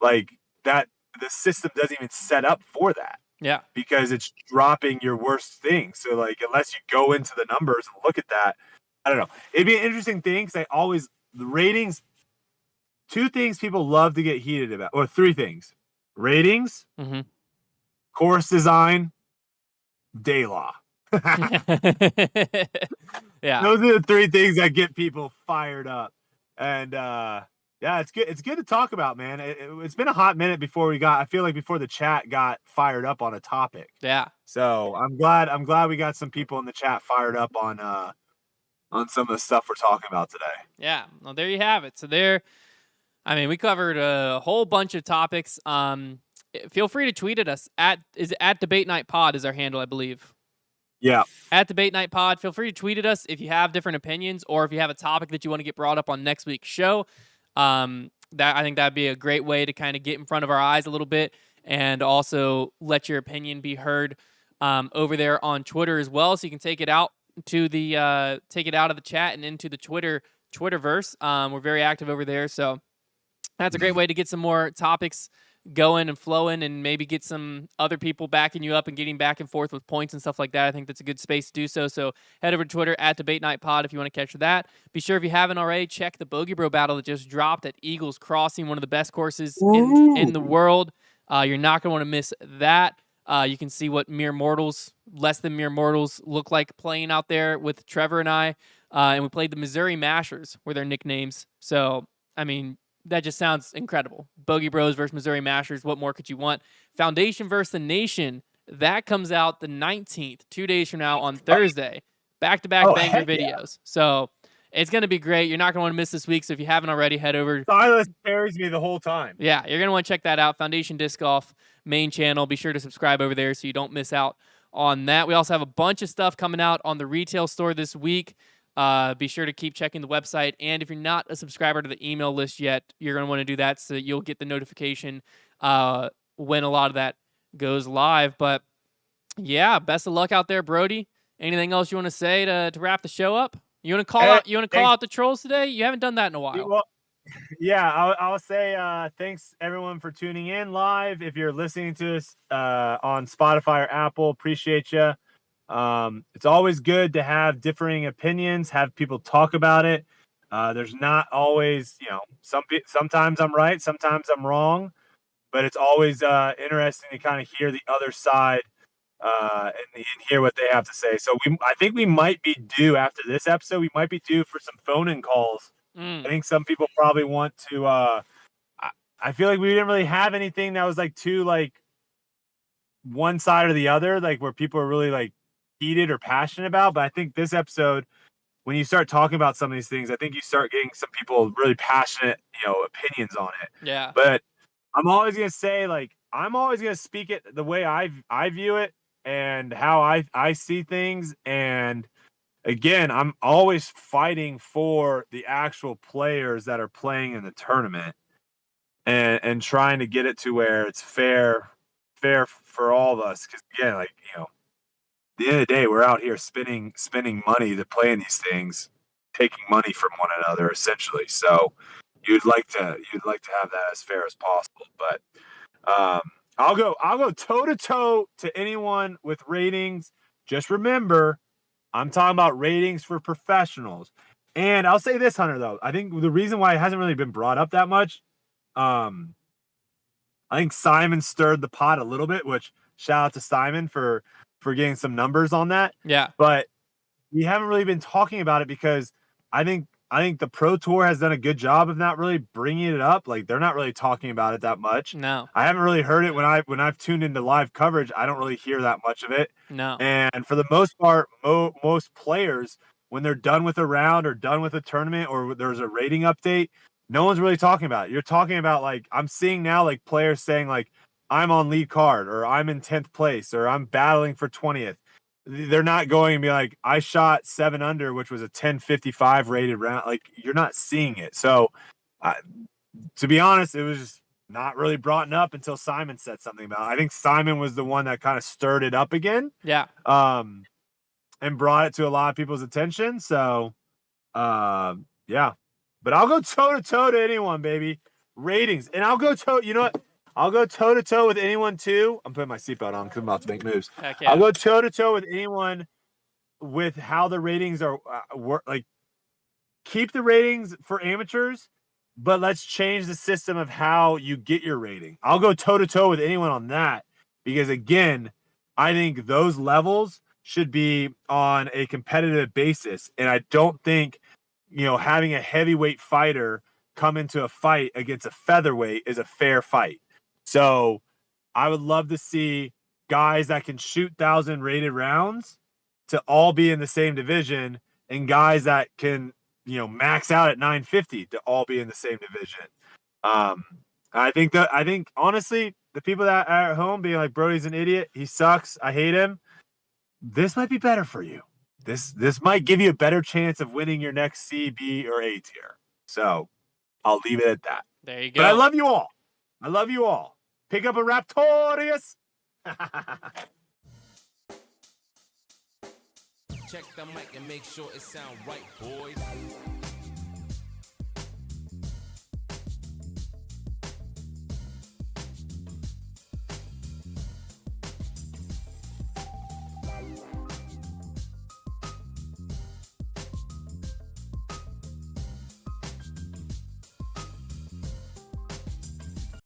like that the system doesn't even set up for that. Yeah. Because it's dropping your worst thing. So like unless you go into the numbers and look at that, I don't know. It'd be an interesting thing because the ratings, two things people love to get heated about, or three things: ratings, course design, day law. Yeah, those are the three things that get people fired up. And yeah, it's good. It's good to talk about, man. It's been a hot minute before I feel like before the chat got fired up on a topic. Yeah. So I'm glad we got some people in the chat fired up on some of the stuff we're talking about today. Yeah. Well, there you have it. So we covered a whole bunch of topics. Feel free to tweet at us at Debate Night Pod is our handle, I believe. Yeah. At Debate Night Pod. Feel free to tweet at us if you have different opinions or if you have a topic that you want to get brought up on next week's show. That I think that'd be a great way to kind of get in front of our eyes a little bit and also let your opinion be heard over there on Twitter as well. So you can take it out to the take it out of the chat and into the Twitterverse. We're very active over there, so that's a great way to get some more topics going and flowing and maybe get some other people backing you up and getting back and forth with points and stuff like that. I think that's a good space to do so. So head over to Twitter at Debate Night Pod if you want to catch that. Be sure if you haven't already, check the Bogey Bro battle that just dropped at Eagles Crossing, one of the best courses in the world. You're not going to want to miss that. You can see what mere mortals, less than mere mortals, look like playing out there with Trevor and I. And we played the Missouri Mashers, were their nicknames. So, I mean, that just sounds incredible. Bogey Bros versus Missouri Mashers. What more could you want? Foundation versus the Nation. That comes out the 19th, 2 days from now on Thursday. Back-to-back banger videos. So it's going to be great. You're not going to want to miss this week. So if you haven't already, head over. Silas carries me the whole time. Yeah, you're going to want to check that out. Foundation Disc Golf main channel. Be sure to subscribe over there so you don't miss out on that. We also have a bunch of stuff coming out on the retail store this week. Be sure to keep checking the website. And if you're not a subscriber to the email list yet, you're going to want to do that so that you'll get the notification when a lot of that goes live. But yeah, best of luck out there, Brodie. Anything else you want to say to wrap the show up? You want to call out? You want to call out the trolls today? You haven't done that in a while. Well, yeah, I'll say thanks everyone for tuning in live. If you're listening to us on Spotify or Apple, appreciate you. It's always good to have differing opinions, have people talk about it. There's not always, sometimes I'm right, sometimes I'm wrong, but it's always interesting to kind of hear the other side and hear what they have to say. So I think we might be due after this episode. We might be due for some phone-in calls. I think some people probably want to. I feel like we didn't really have anything that was like too like one side or the other, like where people are really like heated or passionate about. But I think this episode, when you start talking about some of these things, I think you start getting some people really passionate, opinions on it. Yeah. But I'm always gonna say, like, I'm always gonna speak it the way I view it and how I see things. And again, I'm always fighting for the actual players that are playing in the tournament and trying to get it to where it's fair for all of us. Because again, like, at the end of the day, we're out here spending money to play in these things, taking money from one another essentially. So you'd like to have that as fair as possible. But I'll go toe to toe to anyone with ratings. Just remember, I'm talking about ratings for professionals. And I'll say this, Hunter, though. I think the reason why it hasn't really been brought up that much, I think Simon stirred the pot a little bit, which shout out to Simon for getting some numbers on that. Yeah. But we haven't really been talking about it because I think the Pro Tour has done a good job of not really bringing it up. Like, they're not really talking about it that much. No. I haven't really heard it when I've tuned into live coverage. I don't really hear that much of it. No. And for the most part, most players, when they're done with a round or done with a tournament or there's a rating update, no one's really talking about it. You're talking about, like, I'm seeing now, like, players saying, like, I'm on lead card or I'm in 10th place or I'm battling for 20th. They're not going and be like, I shot 7 under, which was a 1055 rated round. Like, you're not seeing it. So, to be honest, it was just not really brought up until Simon said something about it. I think Simon was the one that kind of stirred it up again. Yeah. And brought it to a lot of people's attention. So, yeah. But I'll go toe to toe to anyone, baby. Ratings. And I'll go toe. You know what? I'll go toe to toe with anyone too. I'm putting my seatbelt on because I'm about to make moves. Heck yeah. I'll go toe to toe with anyone with how the ratings are like. Keep the ratings for amateurs, but let's change the system of how you get your rating. I'll go toe to toe with anyone on that because, again, I think those levels should be on a competitive basis, and I don't think having a heavyweight fighter come into a fight against a featherweight is a fair fight. So I would love to see guys that can shoot 1,000 rated rounds to all be in the same division and guys that can, max out at 950 to all be in the same division. I think honestly, the people that are at home being like, Brodie's an idiot, he sucks, I hate him, this might be better for you. This might give you a better chance of winning your next C, B, or A tier. So I'll leave it at that. There you go. But I love you all. Pick up a Raptorius. Check the mic and make sure it sound right, boys.